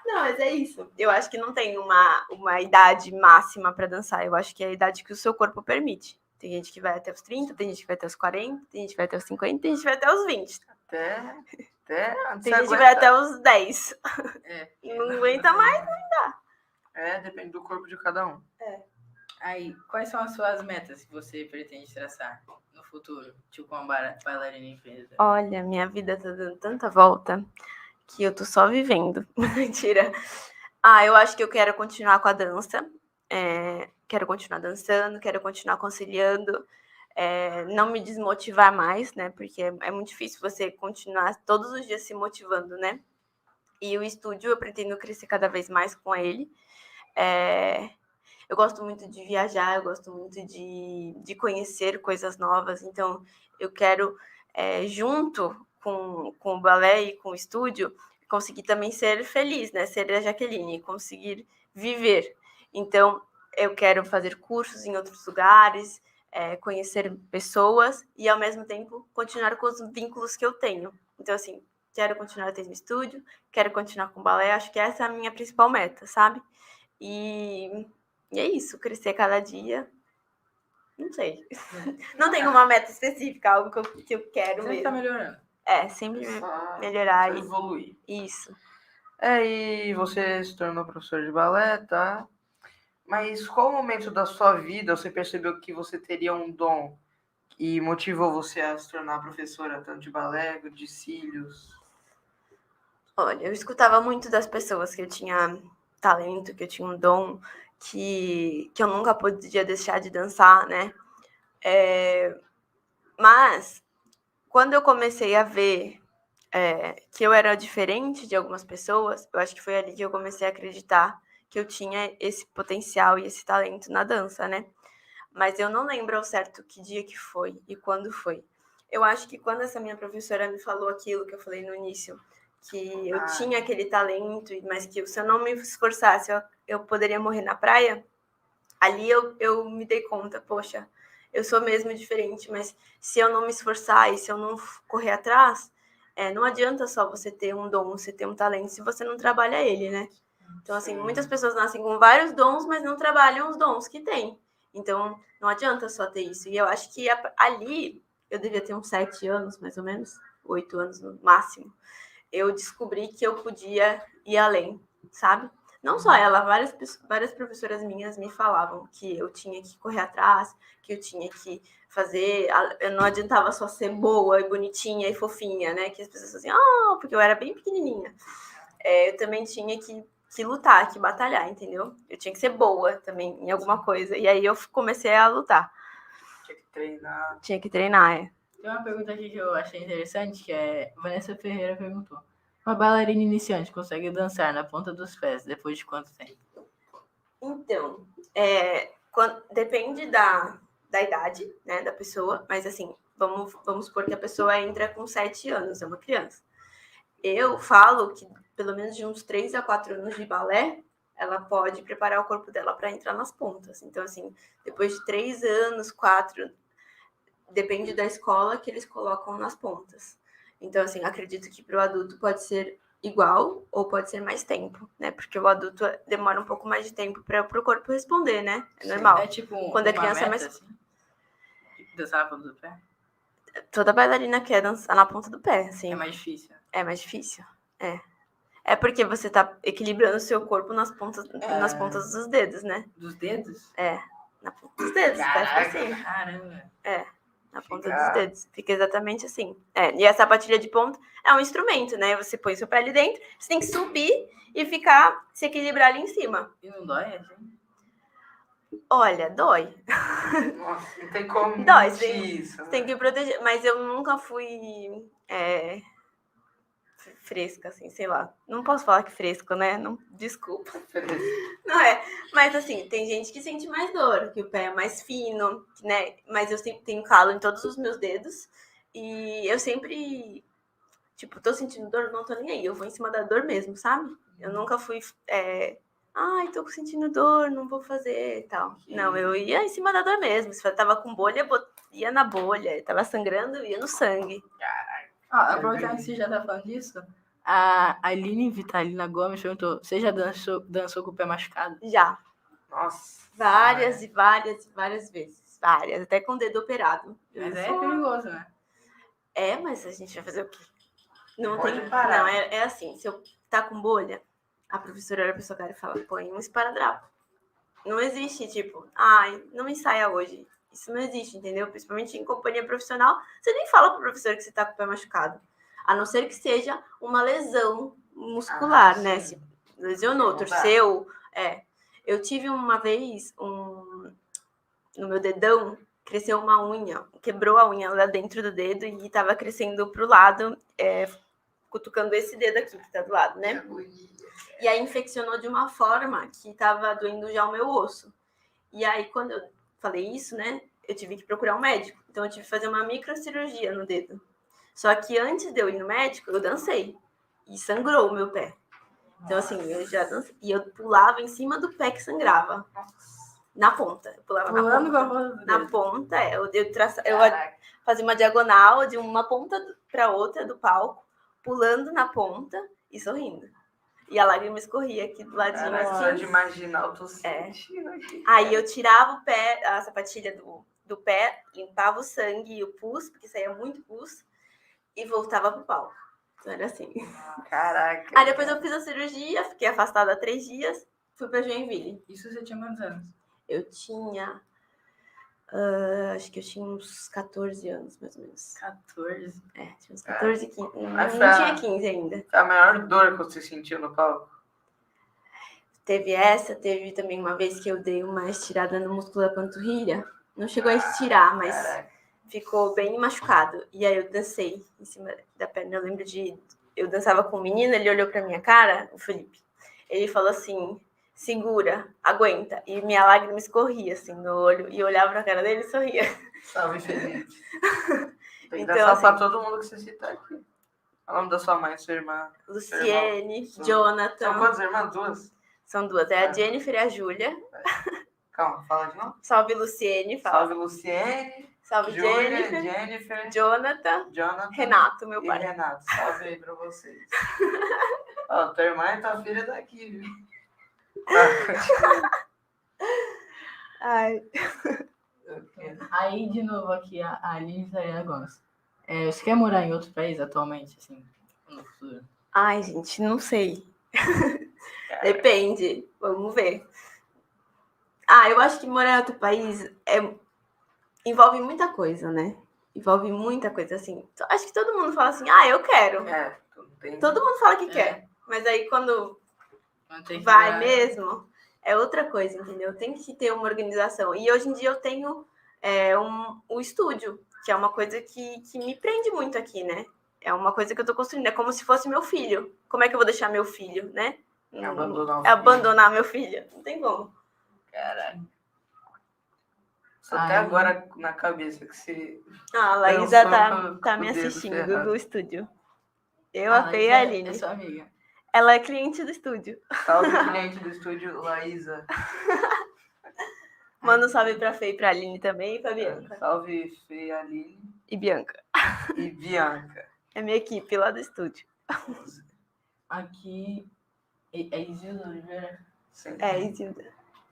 Speaker 4: Não, mas é isso. Eu acho que não tem uma idade máxima pra dançar. Eu acho que é a idade que o seu corpo permite. Tem gente que vai até os 30, tem gente que vai até os 40, tem gente que vai até os 50, tem gente que vai até os 20.
Speaker 2: Até onde
Speaker 4: Tem
Speaker 2: você
Speaker 4: gente que vai
Speaker 2: aguenta.
Speaker 4: até os 10.
Speaker 3: É.
Speaker 4: Não aguenta mais.
Speaker 2: É, depende do corpo de cada um.
Speaker 3: Aí, quais são as suas metas que você pretende traçar no futuro? Tipo, uma bailarina empresa.
Speaker 4: Olha, minha vida tá dando tanta volta que eu tô só vivendo. Mentira. Eu acho que eu quero continuar com a dança. Quero continuar dançando, quero continuar conciliando. Não me desmotivar mais, né? Porque é muito difícil você continuar todos os dias se motivando, né? E o estúdio eu pretendo crescer cada vez mais com ele. Eu gosto muito de viajar, eu gosto muito de conhecer coisas novas. Então, eu quero, junto com o balé e com o estúdio, conseguir também ser feliz, né? Ser a Jaqueline, conseguir viver. Então, eu quero fazer cursos em outros lugares, conhecer pessoas e, ao mesmo tempo, continuar com os vínculos que eu tenho. Então, assim, quero continuar tendo estúdio, quero continuar com o balé. Acho que essa é a minha principal meta, sabe? E é isso, crescer cada dia. Não sei. Não tenho uma meta específica, algo que eu quero
Speaker 3: Você
Speaker 4: mesmo.
Speaker 3: tá melhorando.
Speaker 4: Sempre
Speaker 2: Só
Speaker 4: melhorar.
Speaker 2: evoluir.
Speaker 4: Isso.
Speaker 2: E você se tornou professor de balé, tá? Mas qual momento da sua vida você percebeu que você teria um dom e motivou você a se tornar professora, tanto de balé, de cílios?
Speaker 4: Olha, eu escutava muito das pessoas que eu tinha talento, que eu tinha um dom, que eu nunca podia deixar de dançar, né? Mas, quando eu comecei a ver que eu era diferente de algumas pessoas, eu acho que foi ali que eu comecei a acreditar que eu tinha esse potencial e esse talento na dança, né? Mas eu não lembro ao certo que dia que foi e quando foi. Eu acho que quando essa minha professora me falou aquilo que eu falei no início, que eu tinha aquele talento, mas que se eu não me esforçasse, eu poderia morrer na praia, ali eu me dei conta, poxa, eu sou mesmo diferente, mas se eu não me esforçar e se eu não correr atrás, não adianta só você ter um dom, você ter um talento, se você não trabalha ele, né? Então, assim, muitas pessoas nascem com vários dons, mas não trabalham os dons que têm. Então, não adianta só ter isso. E eu acho que ali, eu devia ter uns 7 anos, mais ou menos, 8 anos no máximo, eu descobri que eu podia ir além, sabe? Não só ela, várias professoras minhas me falavam que eu tinha que correr atrás, que eu tinha que fazer. Eu não adiantava só ser boa e bonitinha e fofinha, né? Que as pessoas diziam, porque eu era bem pequenininha. Eu também tinha que lutar, que batalhar, entendeu? Eu tinha que ser boa também em alguma coisa. E aí eu comecei a lutar. Tinha que treinar.
Speaker 3: Tem uma pergunta aqui que eu achei interessante, que é Vanessa Ferreira perguntou: uma bailarina iniciante consegue dançar na ponta dos pés depois de quanto tempo?
Speaker 4: Então, depende da idade, né, da pessoa, mas assim, vamos supor que a pessoa entra com 7 anos, é uma criança. eu falo que pelo menos de uns 3 a 4 anos de balé, ela pode preparar o corpo dela para entrar nas pontas. Então, assim, depois de 3 anos, 4, depende da escola que eles colocam nas pontas. Então, assim, acredito que para o adulto pode ser igual ou pode ser mais tempo, né? Porque o adulto demora um pouco mais de tempo para o corpo responder, né? É
Speaker 2: Sim.
Speaker 4: normal.
Speaker 3: É tipo
Speaker 4: Quando é
Speaker 3: uma
Speaker 4: criança é
Speaker 3: meta,
Speaker 4: mais-
Speaker 3: assim? Dançar na ponta do pé?
Speaker 4: Toda bailarina quer dançar na ponta do pé, assim.
Speaker 3: É mais difícil.
Speaker 4: É mais difícil. É porque você tá equilibrando o seu corpo nas pontas dos dedos, né?
Speaker 3: Dos dedos?
Speaker 4: Na ponta dos dedos. Vai ficar assim.
Speaker 3: Caramba.
Speaker 4: Na ponta dos dedos. Fica exatamente assim. E a sapatilha de ponta é um instrumento, né? Você põe seu pé ali dentro, você tem que subir e ficar, se equilibrar ali em cima.
Speaker 3: E não dói, assim?
Speaker 4: Olha, dói.
Speaker 2: Nossa, não tem como
Speaker 4: Dói,
Speaker 2: mentir isso.
Speaker 4: Você tem que proteger. Mas eu nunca fui fresca, assim, sei lá. Não posso falar que fresco, né? Não, desculpa. Não é. Mas assim, tem gente que sente mais dor, que o pé é mais fino, né? Mas eu sempre tenho calo em todos os meus dedos. E eu sempre, tipo, tô sentindo dor, não tô nem aí. Eu vou em cima da dor mesmo, sabe? Eu nunca fui. Ai, tô sentindo dor, não vou fazer e tal. Não, eu ia em cima da dor mesmo. Se eu tava com bolha, ia na bolha. Tava sangrando, ia no sangue.
Speaker 3: Aproveitando que você já tá falando disso, a Aline Vitalina Gomes perguntou: você já dançou com o pé machucado?
Speaker 4: Já.
Speaker 2: Nossa.
Speaker 4: Várias e várias e várias vezes. Várias, até com o dedo operado.
Speaker 3: Mas é perigoso, né?
Speaker 4: Mas a gente vai fazer o quê? Não
Speaker 2: Pode
Speaker 4: tem.
Speaker 2: parar.
Speaker 4: Não, é assim, se eu tá com bolha, a professora olha pra sua cara e fala, põe um esparadrapo. Não existe, tipo, ai, não ensaia hoje. Isso não existe, entendeu? Principalmente em companhia profissional, você nem fala pro professor que você tá com o pé machucado. A não ser que seja uma lesão muscular, né? Se lesionou, torceu. Eu tive uma vez no meu dedão, cresceu uma unha, quebrou a unha lá dentro do dedo e tava crescendo pro lado, cutucando esse dedo aqui que tá do lado, né? E aí infeccionou de uma forma que tava doendo já o meu osso. E aí, quando eu falei isso, né, eu tive que procurar um médico. Então, eu tive que fazer uma microcirurgia no dedo. Só que antes de eu ir no médico, eu dancei. E sangrou o meu pé. Então, assim, eu já dancei. E eu pulava em cima do pé que sangrava. Na ponta. Eu pulava
Speaker 3: Pulando
Speaker 4: na
Speaker 3: com a
Speaker 4: ponta.
Speaker 3: ponta do
Speaker 4: Na
Speaker 3: dedo.
Speaker 4: ponta, eu fazia uma diagonal de uma ponta para outra do palco, pulando na ponta e sorrindo. E a lágrima escorria aqui do ladinho.
Speaker 2: Caraca,
Speaker 4: assim.
Speaker 2: só de imaginar eu tô sentindo aqui.
Speaker 4: Aí eu tirava o pé, a sapatilha do pé, limpava o sangue e o pus, porque saía muito pus, e voltava pro palco. Então era assim.
Speaker 2: Caraca.
Speaker 4: Aí depois eu fiz a cirurgia, fiquei afastada 3 dias, fui pra Joinville.
Speaker 3: Isso você tinha quantos anos?
Speaker 4: Eu tinha. Acho que eu tinha uns 14 anos, mais ou menos.
Speaker 3: 14.
Speaker 4: Tinha uns 14, 15.
Speaker 2: Mas
Speaker 4: Não tinha 15 ainda.
Speaker 2: A maior dor que você sentiu no palco?
Speaker 4: Teve também uma vez que eu dei uma estirada no músculo da panturrilha. Não chegou a estirar, mas
Speaker 2: Caraca.
Speaker 4: ficou bem machucado. E aí eu dancei em cima da perna. Eu lembro eu dançava com um menino, ele olhou pra minha cara, o Felipe. Ele falou assim, segura, aguenta. E minha lágrima escorria assim no olho. E eu olhava pra cara dele e sorria.
Speaker 2: Salve, Felipe. Tem que
Speaker 4: Então,
Speaker 2: dançar
Speaker 4: assim,
Speaker 2: pra todo mundo que você citar aqui. O nome da sua mãe, sua irmã.
Speaker 4: Luciene,
Speaker 2: São
Speaker 4: Jonathan.
Speaker 2: quantas irmãs? 2?
Speaker 4: São 2. É a Jennifer e a Júlia.
Speaker 2: Calma, fala de novo.
Speaker 4: Salve, Luciene. Fala.
Speaker 2: Salve, Luciene.
Speaker 4: Salve,
Speaker 2: Júlia,
Speaker 4: Jennifer.
Speaker 2: Jennifer.
Speaker 4: Jonathan.
Speaker 2: Jonathan.
Speaker 4: Renato, meu
Speaker 2: E
Speaker 4: pai.
Speaker 2: Renato. Salve aí pra vocês. Ó, tua irmã e tua filha tá aqui, viu?
Speaker 4: Ai.
Speaker 3: Aí, de novo, aqui, a Aline Vitalina Gomes. Você quer morar em outro país atualmente, assim, no futuro?
Speaker 4: Ai, gente, não sei. Depende. Vamos ver. Eu acho que morar em outro país envolve muita coisa, né? Envolve muita coisa, assim. Acho que todo mundo fala assim, eu quero. Todo mundo fala que quer. Mas aí, quando vai mesmo, é outra coisa, entendeu? Tem que ter uma organização. E hoje em dia eu tenho um estúdio, que é uma coisa que me prende muito aqui, né? É uma coisa que eu tô construindo. É como se fosse meu filho. Como é que eu vou deixar meu filho, né? Abandonar meu filho. Não tem como.
Speaker 2: Caralho. Só até agora na cabeça que você...
Speaker 4: A Laísa tá me assistindo do estúdio. Eu, a Fê e a Aline.
Speaker 3: É sua amiga.
Speaker 4: Ela é cliente do estúdio.
Speaker 2: Salve, cliente do estúdio, Laísa.
Speaker 4: Manda um salve pra Fê e pra Aline também e pra Bianca.
Speaker 2: Salve, Fê, Aline
Speaker 4: E Bianca.
Speaker 2: e Bianca.
Speaker 4: É minha equipe lá do estúdio.
Speaker 3: Aqui é Isilda Oliveira.
Speaker 2: Sim.
Speaker 4: É, Isilda.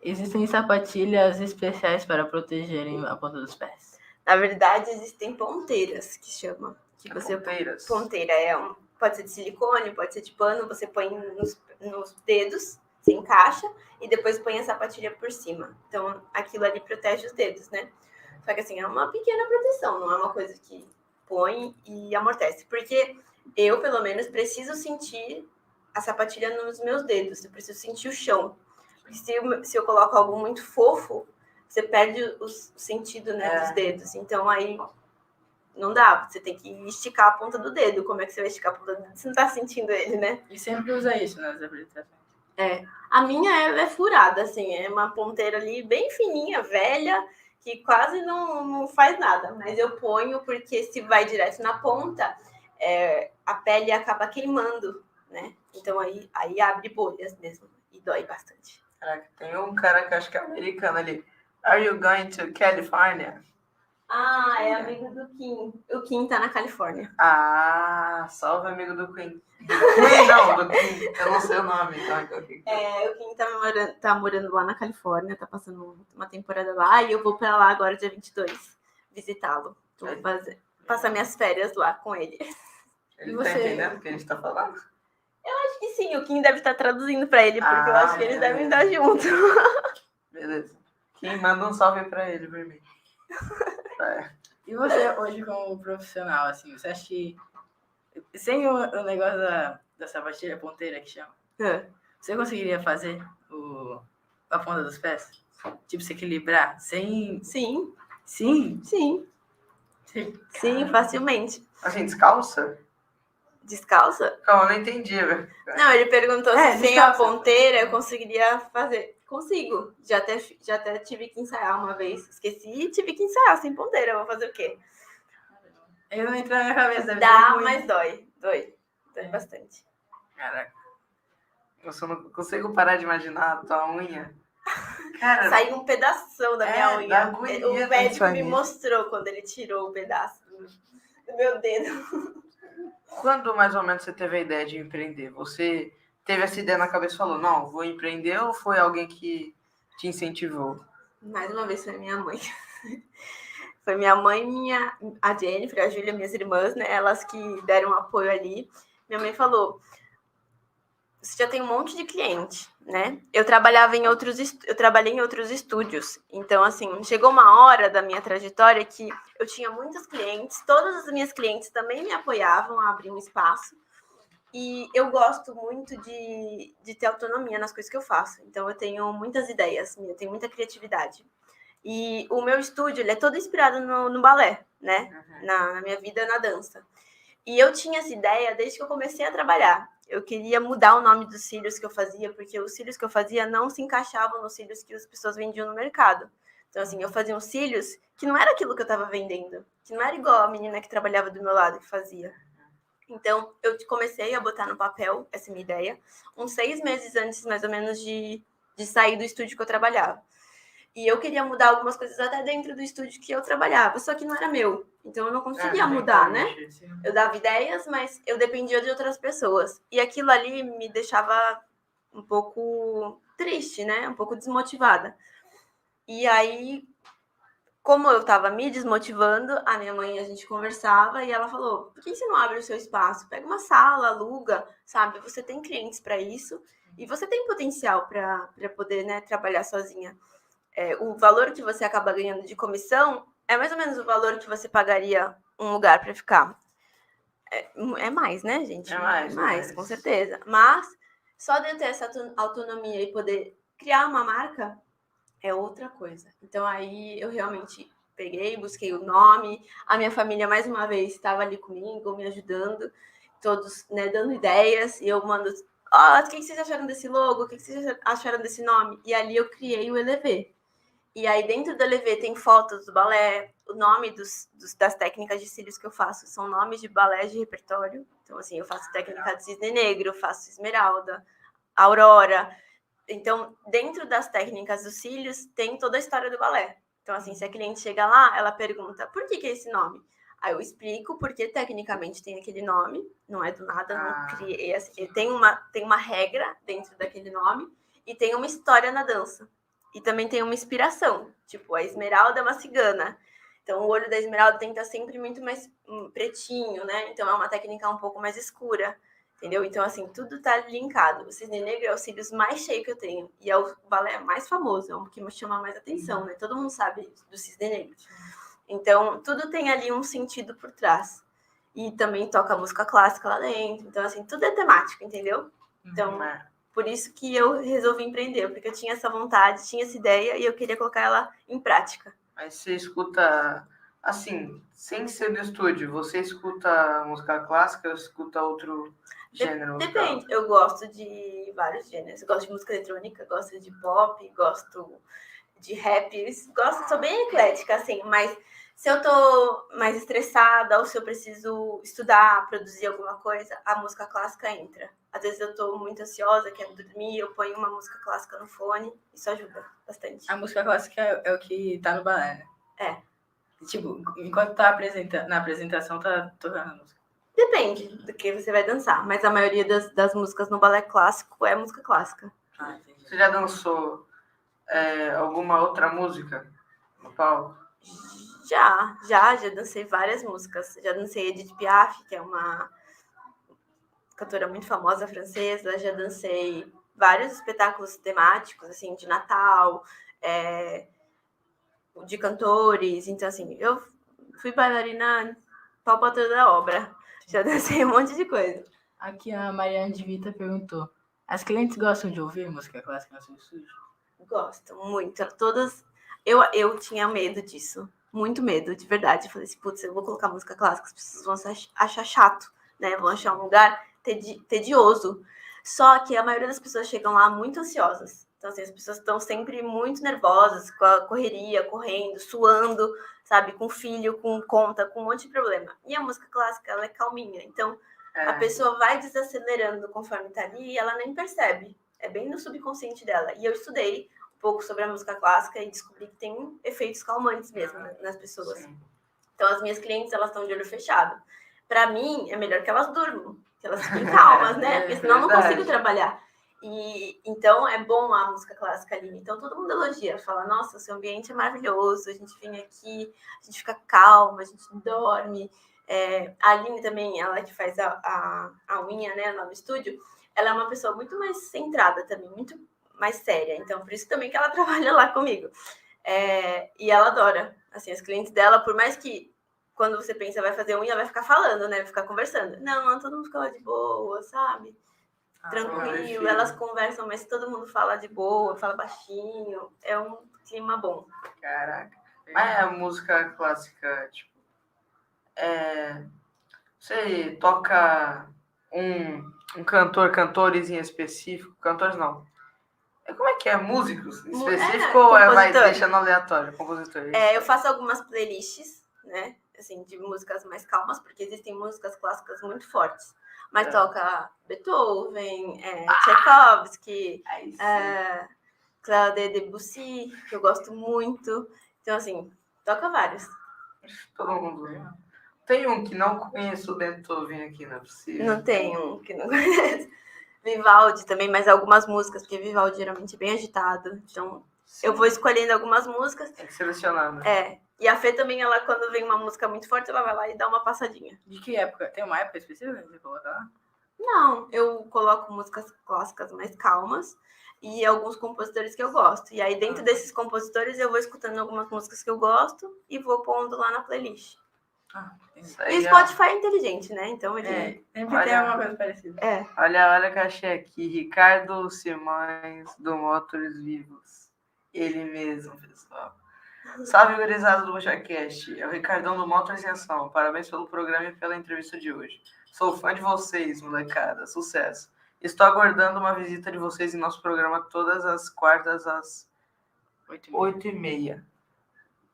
Speaker 3: Existem sapatilhas especiais para protegerem a ponta dos pés.
Speaker 4: Na verdade, existem ponteiras, que chama. Que você
Speaker 2: Ponteiras.
Speaker 4: Ponteira pode ser de silicone, pode ser de pano, você põe nos dedos, você encaixa e depois põe a sapatilha por cima. Então, aquilo ali protege os dedos, né? Só que assim, é uma pequena proteção, não é uma coisa que põe e amortece. Porque eu, pelo menos, preciso sentir a sapatilha nos meus dedos, eu preciso sentir o chão. Porque se eu coloco algo muito fofo, você perde o sentido, né, dos dedos. Então, aí não dá, você tem que esticar a ponta do dedo. Como é que você vai esticar a ponta do dedo? Você não tá sentindo ele, né?
Speaker 3: E sempre usa isso nas habilitações.
Speaker 4: A minha é furada, assim, é uma ponteira ali bem fininha, velha, que quase não faz nada. Mas eu ponho porque se vai direto na ponta, a pele acaba queimando, né? Então aí abre bolhas mesmo e dói bastante.
Speaker 2: Caraca, tem um cara que eu acho que é americano ali. Are you going to California?
Speaker 4: Ah, é amigo do Kim. O Kim tá na Califórnia.
Speaker 2: Ah, salve amigo do Queen. Do Queen não, do Queen. Eu não sei o nome. Então,
Speaker 4: O Kim tá morando lá na Califórnia, tá passando uma temporada lá e eu vou pra lá agora, dia 22, visitá-lo. Vou passar minhas férias lá com ele.
Speaker 2: Ele
Speaker 3: E
Speaker 2: tá
Speaker 3: você?
Speaker 2: entendendo o que a gente tá falando?
Speaker 4: Acho que sim, o Kim deve estar traduzindo pra ele, porque eu acho que eles devem estar juntos.
Speaker 2: Beleza. Quem manda um salve pra ele, por mim.
Speaker 3: E você, hoje, como profissional, assim, você acha que sem o negócio da sapatilha ponteira que chama, você conseguiria fazer a ponta dos pés? Tipo, se equilibrar sem...
Speaker 4: Sim,
Speaker 3: Sim?
Speaker 4: sim, facilmente.
Speaker 2: Assim, descalça?
Speaker 4: Descalça?
Speaker 2: Calma, eu não entendi, velho.
Speaker 4: Não, ele perguntou se sem
Speaker 3: descalça.
Speaker 4: a ponteira eu conseguiria fazer. Consigo. Já até tive que ensaiar uma vez. Esqueci e tive que ensaiar sem ponteira. Eu vou fazer o quê?
Speaker 3: Eu não entrou na minha cabeça. Deve
Speaker 4: Dá,
Speaker 3: ser ruim.
Speaker 4: mas dói. Dói bastante.
Speaker 2: Caraca. Eu só não consigo parar de imaginar a tua unha. Cara,
Speaker 4: Saiu um pedação da minha
Speaker 2: dá
Speaker 4: unha.
Speaker 2: agonia
Speaker 4: O médico
Speaker 2: pensar
Speaker 4: me
Speaker 2: nisso.
Speaker 4: mostrou quando ele tirou o pedaço do meu dedo.
Speaker 2: Quando mais ou menos você teve a ideia de empreender? Você teve essa ideia na cabeça e falou, não, vou empreender, ou foi alguém que te incentivou?
Speaker 4: Mais uma vez foi minha mãe. Foi minha mãe, a Jennifer, a Júlia, minhas irmãs, né? Elas que deram apoio ali. Minha mãe falou, você já tem um monte de cliente, né? Eu trabalhei em outros estúdios. Então, assim, chegou uma hora da minha trajetória que eu tinha muitos clientes, todas as minhas clientes também me apoiavam a abrir um espaço. E eu gosto muito de ter autonomia nas coisas que eu faço. Então, eu tenho muitas ideias, eu tenho muita criatividade. E o meu estúdio, ele é todo inspirado no balé, né? Na minha vida, na dança. E eu tinha essa ideia desde que eu comecei a trabalhar. Eu queria mudar o nome dos cílios que eu fazia, porque os cílios que eu fazia não se encaixavam nos cílios que as pessoas vendiam no mercado. Então, assim, eu fazia uns cílios que não era aquilo que eu estava vendendo, que não era igual a menina que trabalhava do meu lado que fazia. Então, eu comecei a botar no papel essa minha ideia, uns 6 meses antes, mais ou menos, de sair do estúdio que eu trabalhava. E eu queria mudar algumas coisas até dentro do estúdio que eu trabalhava, só que não era meu. Então, eu não conseguia mudar, né? Eu dava ideias, mas eu dependia de outras pessoas. E aquilo ali me deixava um pouco triste, né? Um pouco desmotivada. E aí, como eu estava me desmotivando, a minha mãe, a gente conversava e ela falou, por que você não abre o seu espaço? Pega uma sala, aluga, sabe? Você tem clientes para isso e você tem potencial para poder, né, trabalhar sozinha. O valor que você acaba ganhando de comissão é mais ou menos o valor que você pagaria um lugar para ficar. É mais, né, gente?
Speaker 2: É mais,
Speaker 4: com certeza. Mas só de eu ter essa autonomia e poder criar uma marca é outra coisa. Então aí eu realmente peguei, busquei o nome. A minha família, mais uma vez, estava ali comigo, me ajudando. Todos, né, dando ideias. E eu mando, o que vocês acharam desse logo? O que vocês acharam desse nome? E ali eu criei o Elevê. E aí dentro do LV tem fotos do balé, o nome das técnicas de cílios que eu faço são nomes de balé de repertório. Então, assim, eu faço técnica de cisne negro, eu faço esmeralda, aurora. Então, dentro das técnicas dos cílios, tem toda a história do balé. Então, assim, se a cliente chega lá, ela pergunta, por que é esse nome? Aí eu explico porque tecnicamente tem aquele nome, não é do nada, não criei. Assim, tem uma regra dentro daquele nome e tem uma história na dança. E também tem uma inspiração, tipo, a esmeralda é uma cigana. Então, o olho da esmeralda tem que estar sempre muito mais pretinho, né? Então, é uma técnica um pouco mais escura, entendeu? Então, assim, tudo tá linkado. O cisne negro é o cílios mais cheio que eu tenho. E é o balé mais famoso, é o que me chama mais atenção, né? Todo mundo sabe do cisne negro. Então, tudo tem ali um sentido por trás. E também toca música clássica lá dentro. Então, assim, tudo é temático, entendeu? Então, por isso que eu resolvi empreender, porque eu tinha essa vontade, tinha essa ideia e eu queria colocar ela em prática.
Speaker 2: Aí você escuta, assim, sem ser do estúdio, você escuta música clássica ou escuta outro gênero musical?
Speaker 4: Depende, eu gosto de vários gêneros. Eu gosto de música eletrônica, gosto de pop, gosto de rap, sou bem eclética, assim, mas se eu tô mais estressada ou se eu preciso estudar, produzir alguma coisa, a música clássica entra. Às vezes eu tô muito ansiosa, quero dormir, eu ponho uma música clássica no fone, isso ajuda bastante.
Speaker 3: A música clássica é o que tá no balé, né?
Speaker 4: É.
Speaker 3: Tipo, enquanto tá na apresentação, tá tocando a música.
Speaker 4: Depende do que você vai dançar, mas a maioria das músicas no balé clássico é música clássica.
Speaker 3: Ah, entendi.
Speaker 2: Você já dançou alguma outra música no palco?
Speaker 4: Já dancei várias músicas. Já dancei Edith Piaf, que é uma cantora muito famosa francesa. Já dancei vários espetáculos temáticos, assim, de Natal, de cantores. Então, assim, eu fui bailarina pau pra toda obra. Já dancei um monte de coisa.
Speaker 3: Aqui a Mariana de Vita perguntou, as clientes gostam de ouvir música clássica no seu estúdio?
Speaker 4: Gostam muito. Todas... Eu tinha medo disso. Muito medo, de verdade. Eu falei assim, putz, eu vou colocar música clássica, as pessoas vão achar chato, né? Vão achar um lugar tedioso. Só que a maioria das pessoas chegam lá muito ansiosas. Então, assim, as pessoas estão sempre muito nervosas, com a correria, correndo, suando, sabe? Com filho, com conta, com um monte de problema. E a música clássica, ela é calminha. Então, a pessoa vai desacelerando conforme tá ali e ela nem percebe. É bem no subconsciente dela. E eu estudei um pouco sobre a música clássica e descobri que tem efeitos calmantes mesmo nas pessoas. Sim. Então, as minhas clientes, elas estão de olho fechado. Para mim, é melhor que elas durmam, que elas fiquem calmas, né? Porque senão eu não consigo trabalhar. E então, é bom a música clássica ali. Então, todo mundo elogia, fala, nossa, o seu ambiente é maravilhoso, a gente vem aqui, a gente fica calma, a gente dorme. A Aline também, ela que faz a unha, né, lá no estúdio, ela é uma pessoa muito mais centrada também, muito mais séria. Então, por isso também que ela trabalha lá comigo. E ela adora. Assim, as clientes dela, por mais que quando você pensa vai fazer unha, vai ficar falando, né? Vai ficar conversando. Não, todo mundo fica lá de boa, sabe? Tranquilo, elas conversam, mas todo mundo fala de boa, fala baixinho. É um clima bom.
Speaker 2: Caraca. Mas a música clássica, tipo... Você toca um cantores em específico? Cantores não. Como é que é? Músicos em específico ou vai deixando aleatório? Compositores?
Speaker 4: Eu faço algumas playlists, né? Assim, de músicas mais calmas, porque existem músicas clássicas muito fortes. Mas toca Beethoven, Tchaikovsky, Claude Debussy, que eu gosto muito. Então, assim, toca vários.
Speaker 2: Todo mundo. Tem um que não conheço o Beethoven aqui, não é possível?
Speaker 4: Não tem um que não conheço. Vivaldi também, mas algumas músicas, porque Vivaldi geralmente é bem agitado. Então, eu vou escolhendo algumas músicas.
Speaker 2: Tem que selecionar, né?
Speaker 4: E a Fê também, ela, quando vem uma música muito forte, ela vai lá e dá uma passadinha.
Speaker 3: De que época? Tem uma época específica que você coloca lá?
Speaker 4: Não, eu coloco músicas clássicas mais calmas e alguns compositores que eu gosto. E aí, dentro desses compositores, eu vou escutando algumas músicas que eu gosto e vou pondo lá na playlist. E o Spotify é inteligente, né? Então ele...
Speaker 3: sempre tem alguma coisa parecida.
Speaker 2: Olha que eu achei aqui. Ricardo Simões, do Motores Vivos. Ele mesmo, pessoal. Salve, gurizada do BuchaCast. É o Ricardão do Motors em Ação. Parabéns pelo programa e pela entrevista de hoje. Sou fã de vocês, molecada. Sucesso. Estou aguardando uma visita de vocês em nosso programa todas as quartas às
Speaker 3: 8h30.
Speaker 2: 8h30.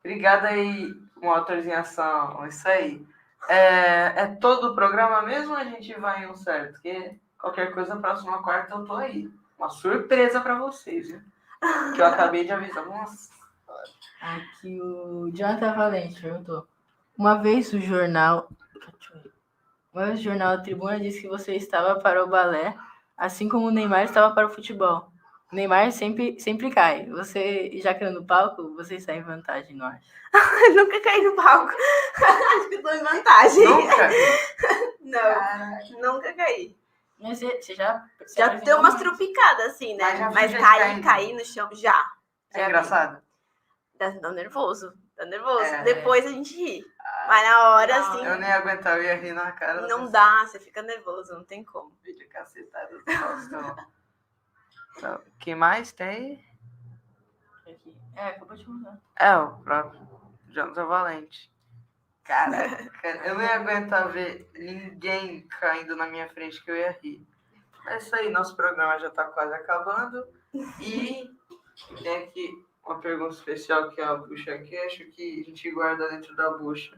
Speaker 2: Obrigada aí, uma autorização. Isso aí. É todo o programa mesmo ou a gente vai em um certo? Porque qualquer coisa, próxima quarta eu tô aí. Uma surpresa pra vocês, viu? Que eu acabei de avisar. Nossa.
Speaker 3: Aqui o Jonathan Valente perguntou. Uma vez o jornal A Tribuna disse que você estava para o balé, assim como o Neymar estava para o futebol. O Neymar sempre cai. Você, já caiu no palco, você está em vantagem, não acha?
Speaker 4: Eu nunca caí no palco. Acho que eu tô em vantagem.
Speaker 2: Nunca?
Speaker 4: Não, nunca caí.
Speaker 3: Mas você já
Speaker 4: Deu umas
Speaker 3: mais.
Speaker 4: trupicadas, assim,
Speaker 2: Mas
Speaker 4: né?
Speaker 2: já
Speaker 4: Mas
Speaker 2: viu gente caindo?
Speaker 4: cair no chão, já.
Speaker 2: É engraçado?
Speaker 4: Dá nervoso. Dá nervoso.
Speaker 2: É.
Speaker 4: depois a gente ri. Mas na hora,
Speaker 3: Não,
Speaker 4: assim,
Speaker 2: Eu nem aguentava, eu ia rir na cara.
Speaker 4: não dá. Você fica nervoso, não tem como.
Speaker 2: Vídeo cacetado do Faustão. Então, o que mais tem?
Speaker 3: Aqui. Acabou de mudar.
Speaker 2: É, o próprio Jonathan Valente. Caraca, eu não ia aguentar ver ninguém caindo na minha frente que eu ia rir. É isso aí, nosso programa já tá quase acabando. E tem aqui uma pergunta especial que é a bucha cash, que a gente guarda dentro da bucha.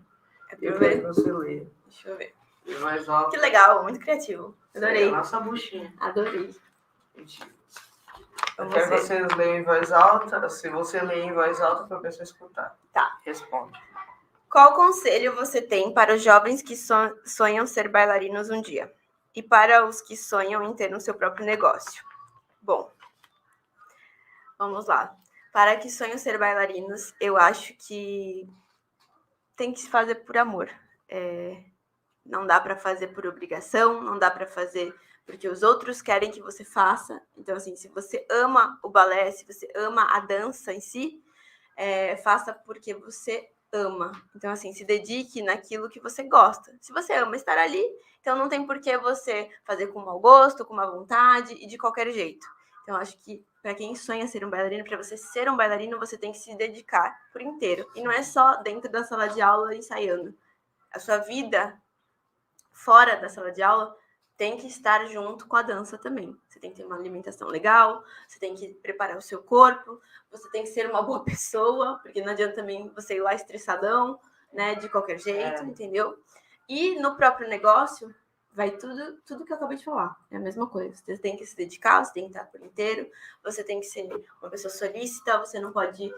Speaker 2: Eu quero que você leia.
Speaker 4: Deixa eu ver.
Speaker 2: E mais alto.
Speaker 4: Que legal, muito criativo. Adorei.
Speaker 2: É a nossa buchinha.
Speaker 4: Adorei.
Speaker 2: Mentira. Eu
Speaker 4: Vamos
Speaker 2: quero que
Speaker 4: ver.
Speaker 2: vocês leiam em voz alta. Se você ler em voz alta, para a pessoa escutar.
Speaker 4: Tá.
Speaker 2: Responde.
Speaker 4: Qual conselho você tem para os jovens que sonham ser bailarinos um dia? E para os que sonham em ter o seu próprio negócio? Bom, vamos lá. Para que sonham ser bailarinos, eu acho que tem que se fazer por amor. Não dá para fazer por obrigação, não dá para fazer porque os outros querem que você faça. Então, assim, se você ama o balé, se você ama a dança em si, faça porque você ama. Então, assim, se dedique naquilo que você gosta. Se você ama estar ali, então não tem por que você fazer com mau gosto, com má vontade e de qualquer jeito. Então, acho que para quem sonha ser um bailarino, para você ser um bailarino, você tem que se dedicar por inteiro. E não é só dentro da sala de aula ensaiando. A sua vida fora da sala de aula tem que estar junto com a dança também. Você tem que ter uma alimentação legal, você tem que preparar o seu corpo, você tem que ser uma boa pessoa, porque não adianta também você ir lá estressadão, né, de qualquer jeito, entendeu? E no próprio negócio, vai tudo que eu acabei de falar. É a mesma coisa. Você tem que se dedicar, você tem que estar por inteiro, você tem que ser uma pessoa solícita, você não pode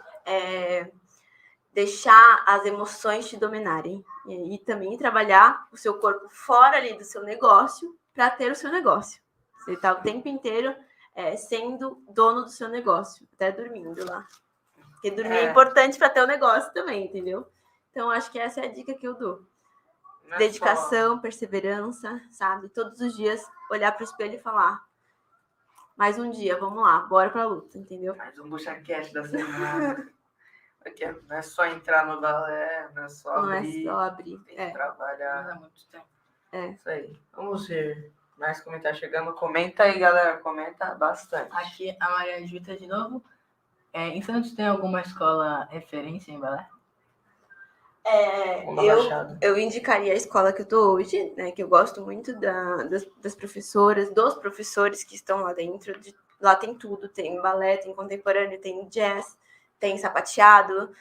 Speaker 4: deixar as emoções te dominarem. E também trabalhar o seu corpo fora ali do seu negócio para ter o seu negócio. Você está o tempo inteiro sendo dono do seu negócio, até dormindo lá. Porque dormir é importante para ter o negócio também, entendeu? Então, acho que essa é a dica que eu dou. Dedicação, perseverança, sabe? Todos os dias olhar para o espelho e falar: mais um dia, vamos lá, bora pra luta, entendeu?
Speaker 2: Mais um bucha cash da semana. Porque não é só entrar no balé, não é só abrir.
Speaker 4: Não é só abrir.
Speaker 2: Tem que trabalhar.
Speaker 3: Não dá muito tempo.
Speaker 2: Isso aí. Vamos ver mais comentários chegando. Comenta aí, galera. Comenta bastante.
Speaker 3: Aqui a Maria Juta de novo. Em Santos tem alguma escola referência em balé?
Speaker 4: Eu indicaria a escola que eu tô hoje, né? Que eu gosto muito das professoras, dos professores que estão lá dentro. Lá tem tudo, tem balé, tem contemporâneo, tem jazz, tem sapateado.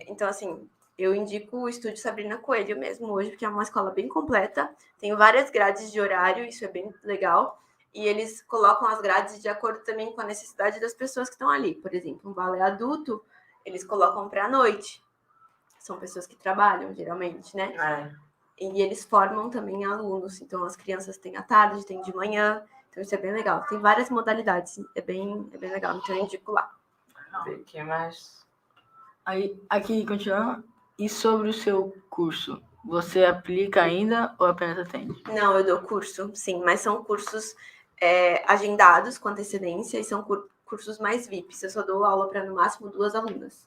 Speaker 4: Então, assim, eu indico o Estúdio Sabrina Coelho mesmo hoje, porque é uma escola bem completa. Tem várias grades de horário, isso é bem legal. E eles colocam as grades de acordo também com a necessidade das pessoas que estão ali. Por exemplo, um balé adulto, eles colocam para a noite. São pessoas que trabalham, geralmente, né? E eles formam também alunos. Então, as crianças têm à tarde, têm de manhã. Então, isso é bem legal. Tem várias modalidades. É bem legal. Então, eu indico lá.
Speaker 2: O que mais?
Speaker 3: Aí, aqui, continuando. E sobre o seu curso? Você aplica ainda ou apenas atende?
Speaker 4: Não, eu dou curso, sim. Mas são cursos agendados com antecedência e são cursos mais VIPs. Eu só dou aula para, no máximo, 2 alunas.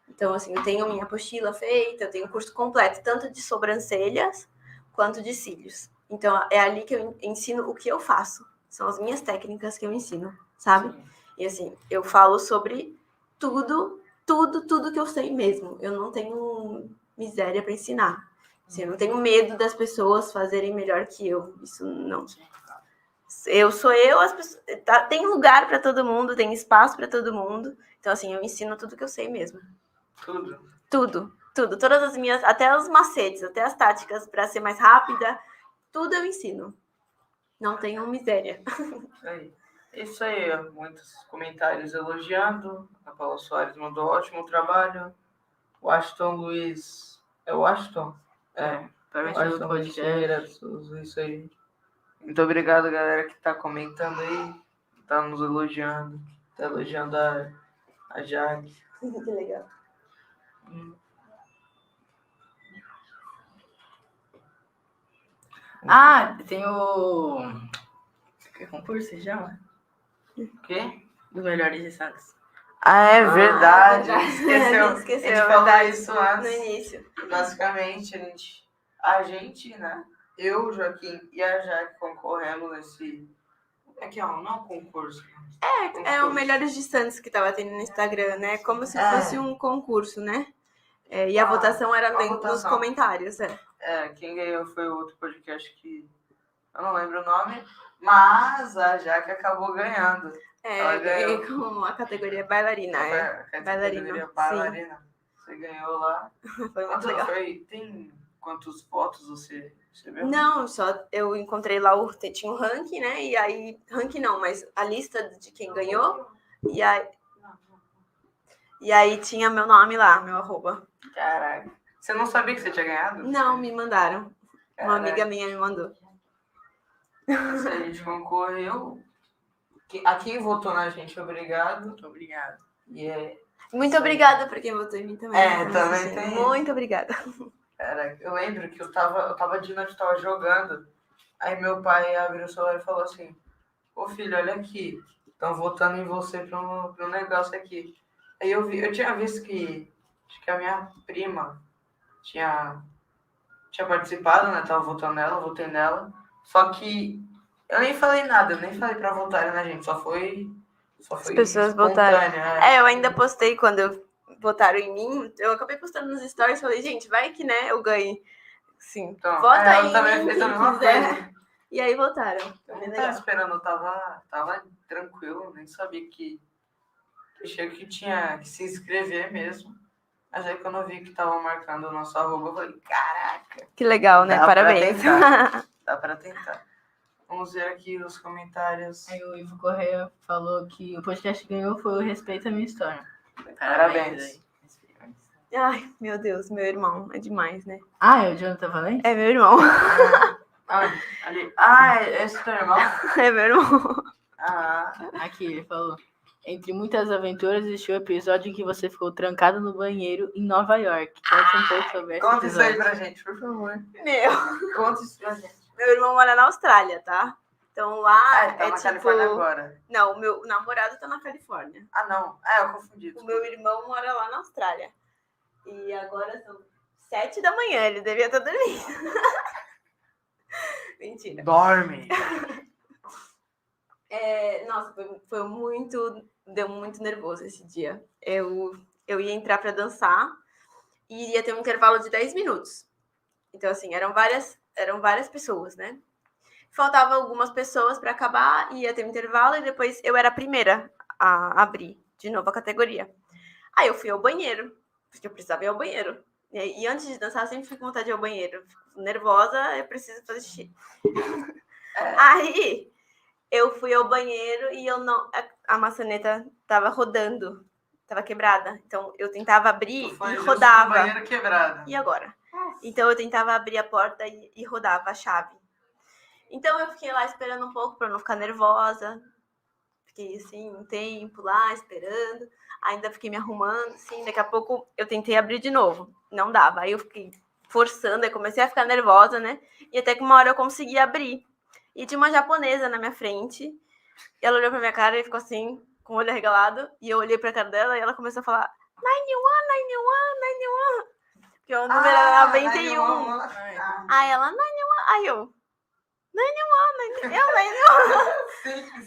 Speaker 4: Então, assim, eu tenho minha apostila feita, eu tenho um curso completo, tanto de sobrancelhas quanto de cílios. Então, é ali que eu ensino o que eu faço. São as minhas técnicas que eu ensino, sabe? Sim. E, assim, eu falo sobre tudo que eu sei mesmo. Eu não tenho miséria para ensinar. Assim, eu não tenho medo das pessoas fazerem melhor que eu. Isso não. Eu sou eu, as pessoas... tem lugar para todo mundo, tem espaço para todo mundo. Então, assim, eu ensino tudo que eu sei mesmo.
Speaker 2: Tudo.
Speaker 4: Tudo. Todas as minhas, até os macetes, até as táticas para ser mais rápida, tudo eu ensino. Não tenho miséria.
Speaker 2: Isso aí, ó, muitos comentários elogiando. A Paula Soares mandou ótimo trabalho. O Washington Luiz. É o Washington? É.
Speaker 3: Parabéns
Speaker 2: O
Speaker 3: pelo
Speaker 2: Washington Luiz
Speaker 3: podcast.
Speaker 2: Ferreira de Souza, isso aí. Muito obrigado, galera, que tá comentando aí. Tá nos elogiando. Tá elogiando a Jaque.
Speaker 4: Que legal.
Speaker 3: Ah, tem o... Que concurso se chama?
Speaker 2: O quê?
Speaker 3: Dos melhores de Santos.
Speaker 2: Ah, é verdade.
Speaker 4: Esqueceu,
Speaker 2: Esqueceu.
Speaker 4: é
Speaker 2: A gente falou
Speaker 4: verdade.
Speaker 2: isso
Speaker 4: No
Speaker 2: antes.
Speaker 4: início.
Speaker 2: Basicamente, a gente, né? Eu, o Joaquim e a Jaque concorremos nesse... É que não é um concurso.
Speaker 4: É o Melhores de Santos que tava tendo no Instagram, né? Como se fosse um concurso, né? E a votação era dentro dos comentários,
Speaker 2: quem ganhou foi o outro podcast que eu não lembro o nome, mas a Jaque acabou ganhando. Ela
Speaker 4: ganhei
Speaker 2: ganhou.
Speaker 4: com a categoria bailarina,
Speaker 2: Categoria bailarina. Você ganhou lá.
Speaker 4: Foi muito legal.
Speaker 2: Tem quantos votos você recebeu?
Speaker 4: Não, só eu encontrei lá, tinha um ranking, né? E aí, ranking não, mas a lista de quem ganhou. E aí tinha meu nome lá, meu arroba.
Speaker 2: Caraca. Você não sabia que você tinha ganhado?
Speaker 4: Não, me mandaram.
Speaker 2: Caraca.
Speaker 4: Uma amiga minha me mandou.
Speaker 2: Se a gente concorreu. A quem votou na gente, obrigado.
Speaker 3: Muito obrigado.
Speaker 4: Muito obrigada por quem votou em mim também.
Speaker 2: Também tem.
Speaker 4: Muito obrigada.
Speaker 2: Cara, eu lembro que eu tava de noite, tava jogando. Aí meu pai abriu o celular e falou assim: ô filho, olha aqui. Estão votando em você pro negócio aqui. Aí eu tinha visto que acho que a minha prima tinha participado, né? Tava votando nela, eu votei nela. Só que eu nem falei nada, eu nem falei pra votarem na gente, só foi
Speaker 4: As pessoas votaram.
Speaker 2: Né?
Speaker 4: Eu ainda postei quando votaram em mim. Eu acabei postando nos stories e falei, gente, vai que, né, eu ganhe. Sim,
Speaker 2: então,
Speaker 4: vota aí
Speaker 2: também
Speaker 4: em
Speaker 2: fez
Speaker 4: quem
Speaker 2: a mesma
Speaker 4: quiser.
Speaker 2: coisa.
Speaker 4: E aí votaram.
Speaker 2: Eu não tava esperando, eu tava tranquilo, nem sabia que achei que tinha que se inscrever mesmo. Mas aí quando eu vi que tava marcando o nosso arroba, eu falei, caraca.
Speaker 4: Que legal, né? Parabéns.
Speaker 2: Dá pra tentar. Vamos ver aqui os comentários.
Speaker 3: Aí o Ivo Correia falou que o podcast que ganhou foi o Respeito à Minha História.
Speaker 2: Parabéns.
Speaker 4: Ai, meu Deus, meu irmão. É demais, né?
Speaker 3: Ah, é o Jonathan Valente?
Speaker 4: É meu irmão.
Speaker 2: Ali. Esse é teu irmão?
Speaker 4: É meu irmão.
Speaker 3: Aqui, ele falou. Entre muitas aventuras, existiu o episódio em que você ficou trancado no banheiro em Nova York. Conta um pouco sobre esse
Speaker 2: Conta isso aí
Speaker 3: episódio.
Speaker 2: pra gente, por favor.
Speaker 4: Conta
Speaker 2: isso pra gente.
Speaker 4: Meu irmão mora na Austrália, tá? Então lá
Speaker 2: tá na Califórnia agora.
Speaker 4: Não, o meu namorado tá na Califórnia.
Speaker 2: Não. Eu confundi.
Speaker 4: O meu irmão mora lá na Austrália. E agora são 7 da manhã, ele devia estar dormindo. Mentira.
Speaker 2: Dorme.
Speaker 4: Nossa, foi muito... Deu muito nervoso esse dia. Eu ia entrar pra dançar e iria ter um intervalo de 10 minutos. Então, assim, eram várias pessoas, né? Faltavam algumas pessoas para acabar, ia ter um intervalo e depois eu era a primeira a abrir de novo a categoria. Aí eu fui ao banheiro, porque eu precisava ir ao banheiro. E antes de dançar, eu sempre fico com vontade de ir ao banheiro. Fico nervosa, eu preciso fazer xixi. Aí eu fui ao banheiro e a maçaneta tava rodando, tava quebrada. Então eu tentava abrir e rodava.
Speaker 2: Banheiro quebrado.
Speaker 4: E agora? Então eu tentava abrir a porta e rodava a chave. Então eu fiquei lá esperando um pouco para não ficar nervosa. Fiquei assim um tempo lá esperando. Ainda fiquei me arrumando, assim. Daqui a pouco eu tentei abrir de novo. Não dava. Aí eu fiquei forçando, aí comecei a ficar nervosa, né? E até que uma hora eu consegui abrir. E tinha uma japonesa na minha frente. E ela olhou pra minha cara e ficou assim, com o olho arregalado. E eu olhei pra cara dela e ela começou a falar 91. Porque o número era 91. Aí ela, 91. Aí eu, 91.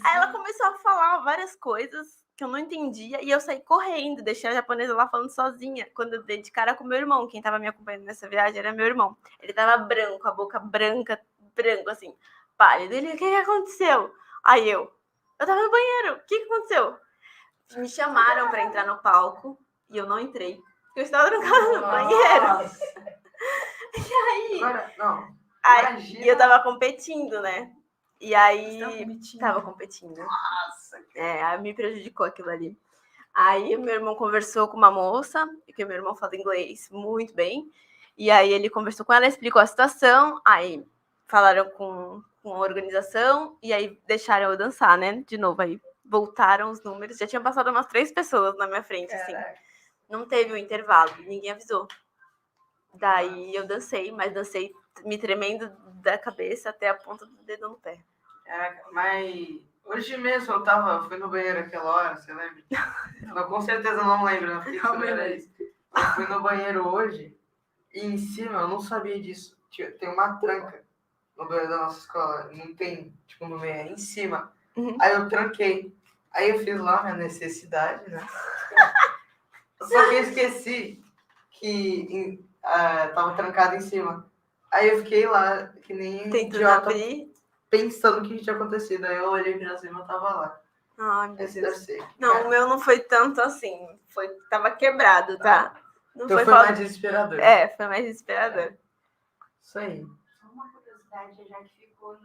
Speaker 4: Aí ela começou a falar várias coisas que eu não entendia. E eu saí correndo, deixei a japonesa lá falando sozinha. Quando eu dei de cara com meu irmão, quem tava me acompanhando nessa viagem era meu irmão. Ele tava branco, a boca branco assim, pálido. Ele, o que aconteceu? Aí eu tava no banheiro, o que aconteceu? me chamaram pra entrar no palco e eu não entrei. Porque eu estava trancada no banheiro.
Speaker 2: Nossa.
Speaker 4: Aí,
Speaker 2: Agora, não.
Speaker 4: aí,
Speaker 2: Imagina.
Speaker 4: e eu tava competindo, né? E aí, tava competindo.
Speaker 2: Nossa.
Speaker 4: Aí me prejudicou aquilo ali. Aí o meu irmão conversou com uma moça, que meu irmão fala inglês muito bem, e aí ele conversou com ela, explicou a situação, aí falaram com a organização, e aí deixaram eu dançar, né, de novo, aí voltaram os números, já tinham passado umas 3 pessoas na minha frente, assim, não teve um intervalo, ninguém avisou. Daí eu dancei, mas dancei me tremendo da cabeça até a ponta do dedo no pé.
Speaker 2: Mas hoje mesmo fui no banheiro aquela hora, você lembra? Eu com certeza não lembro, não fiquei sabendo isso. Eu fui no banheiro hoje e em cima, eu não sabia disso, tem uma tranca no banheiro da nossa escola, não tem, tipo, no meio, é em cima. Aí eu tranquei, aí eu fiz lá minha necessidade, né? Só que eu esqueci que tava trancado em cima. Aí eu fiquei lá, que nem
Speaker 4: Tentando
Speaker 2: idiota,
Speaker 4: abrir.
Speaker 2: pensando o que tinha acontecido. Aí eu olhei pra cima e tava lá.
Speaker 4: Ai, meu
Speaker 2: Esse
Speaker 4: Deus.
Speaker 2: deve ser.
Speaker 4: Não, o meu não foi tanto assim. Tava quebrado, tá? Não
Speaker 2: Então foi
Speaker 4: falta-
Speaker 2: mais desesperador.
Speaker 4: Foi mais desesperador.
Speaker 2: Isso aí.
Speaker 1: Só uma curiosidade, já que ficou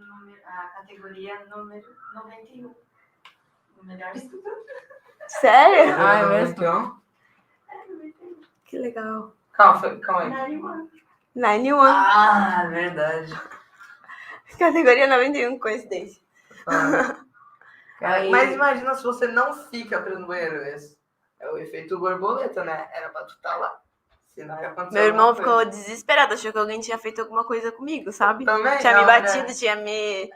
Speaker 1: a categoria número 91. O melhor instrutor.
Speaker 4: Sério?
Speaker 3: Ah, é mesmo?
Speaker 2: Então,
Speaker 1: É, 91.
Speaker 4: Que legal.
Speaker 2: calma aí.
Speaker 1: 91.
Speaker 4: 91.
Speaker 2: Ah, verdade.
Speaker 4: Categoria 91, coincidência.
Speaker 3: Aí-
Speaker 2: Mas imagina se você não fica preso no banheiro. Esse é o efeito borboleta, né? Era pra tu estar lá. Senão ia acontecer
Speaker 4: Meu irmão
Speaker 2: alguma
Speaker 4: ficou
Speaker 2: coisa.
Speaker 4: desesperado, achou que alguém tinha feito alguma coisa comigo, sabe?
Speaker 2: Também?
Speaker 4: Tinha me
Speaker 2: Não,
Speaker 4: batido,
Speaker 2: né?
Speaker 4: tinha me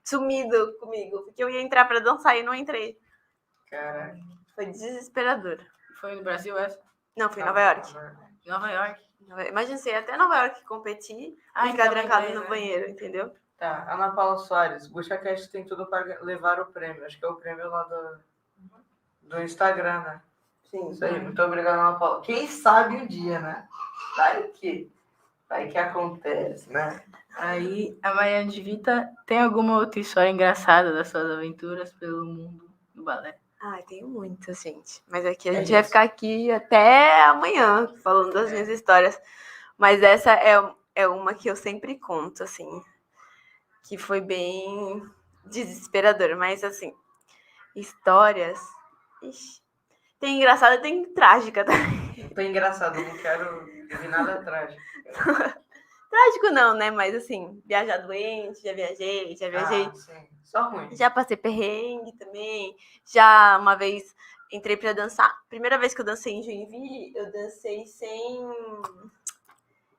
Speaker 4: sumido comigo. Porque eu ia entrar pra dançar e não entrei.
Speaker 2: Caraca.
Speaker 4: Foi desesperador.
Speaker 3: Foi no Brasil essa?
Speaker 4: Não, fui em Nova York.
Speaker 3: Nova York.
Speaker 4: Imagina você ir até Nova York competir e ficar
Speaker 3: tava
Speaker 4: trancado
Speaker 3: inglês,
Speaker 4: no
Speaker 3: né?
Speaker 4: banheiro, entendeu?
Speaker 2: Tá, Ana Paula Soares. BuchaCast tem tudo para levar o prêmio. Acho que é o prêmio lá do Instagram, né?
Speaker 4: Sim.
Speaker 2: Isso aí, muito obrigado, Ana Paula. Quem sabe um dia, né? Vai que acontece, né?
Speaker 3: Aí, a Mariana de Vita, tem alguma outra história engraçada das suas aventuras pelo mundo do balé?
Speaker 4: Ai, tenho muitas, gente. Mas aqui a
Speaker 2: É
Speaker 4: gente vai
Speaker 2: isso.
Speaker 4: ficar aqui até amanhã falando das minhas histórias. Mas essa é uma que eu sempre conto, assim. Que foi bem desesperadora. Mas, assim, histórias... Ixi, tem engraçada e tem trágica também.
Speaker 2: Foi engraçado, eu não quero ver nada trágico.
Speaker 4: Trágico não, né? Mas, assim, viajar doente, já viajei.
Speaker 2: Ah, sim. Só ruim.
Speaker 4: Já passei perrengue também. Já uma vez entrei pra dançar. Primeira vez que eu dancei em Joinville, eu dancei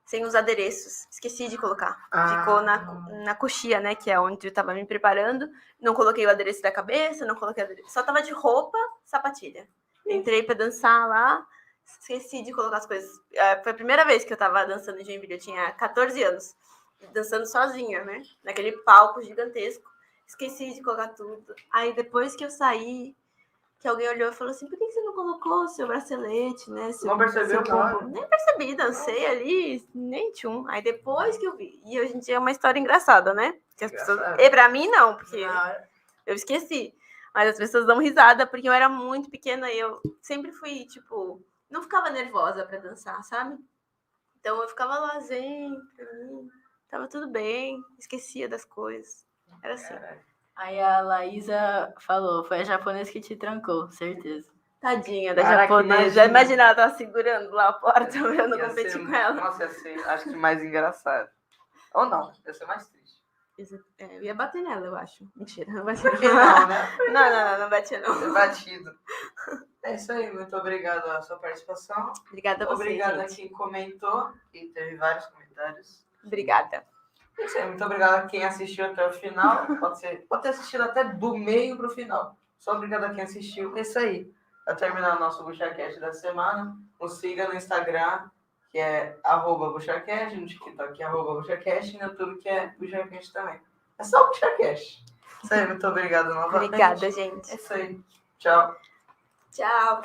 Speaker 4: sem os adereços. Esqueci de colocar. Ficou na coxia, né? Que é onde eu tava me preparando. Não coloquei o adereço da cabeça, não coloquei o adereço. Só tava de roupa, sapatilha. Entrei pra dançar lá. Esqueci de colocar as coisas. Foi a primeira vez que eu tava dançando em Joinville. Eu tinha 14 anos. Dançando sozinha, né? Naquele palco gigantesco. Esqueci de colocar tudo. Aí depois que eu saí, que alguém olhou e falou assim, por que você não colocou seu bracelete, né?
Speaker 2: Não percebeu
Speaker 4: seu
Speaker 2: na hora?
Speaker 4: pombo? Nem percebi, dancei ali, nem tchum. Aí depois que eu vi. E hoje em dia é uma história engraçada, né? Que as pessoas... E pra mim não, porque eu esqueci. Mas as pessoas dão risada, porque eu era muito pequena e eu sempre fui, tipo, não ficava nervosa pra dançar, sabe? Então eu ficava lá zen, pra mim, tava tudo bem, esquecia das coisas. Era assim.
Speaker 3: Aí a Laísa falou, foi a japonesa que te trancou, certeza.
Speaker 4: Tadinha da
Speaker 2: Caraca,
Speaker 4: japonesa.
Speaker 2: imagina.
Speaker 4: Imagina, ela tava segurando lá a porta, eu não
Speaker 2: Ia
Speaker 4: competi
Speaker 2: ser-
Speaker 4: com ela.
Speaker 2: Nossa, ia ser, acho que mais engraçado. Ou não, ia ser mais triste.
Speaker 4: Eu ia bater nela, eu acho. Mentira, não bati
Speaker 2: Por que não, né?
Speaker 4: não batia não.
Speaker 2: Ser batido. É isso aí, muito obrigado pela sua participação.
Speaker 4: Obrigada a você,
Speaker 2: Obrigado a
Speaker 4: gente.
Speaker 2: quem comentou, e teve vários comentários.
Speaker 4: Obrigada.
Speaker 2: É isso aí, muito obrigado a quem assistiu até o final. Pode ter assistido até do meio pro final. Só obrigado a quem assistiu. É isso aí. Para terminar o nosso BuchaCast da semana, nos siga no Instagram, que é @BuchaCast, no TikTok, que é @BuchaCast, e no YouTube, que é BuchaCast também. É só BuchaCast. Isso aí, muito obrigado novamente.
Speaker 4: Obrigada, gente.
Speaker 2: É isso aí. Tchau.
Speaker 4: Tchau.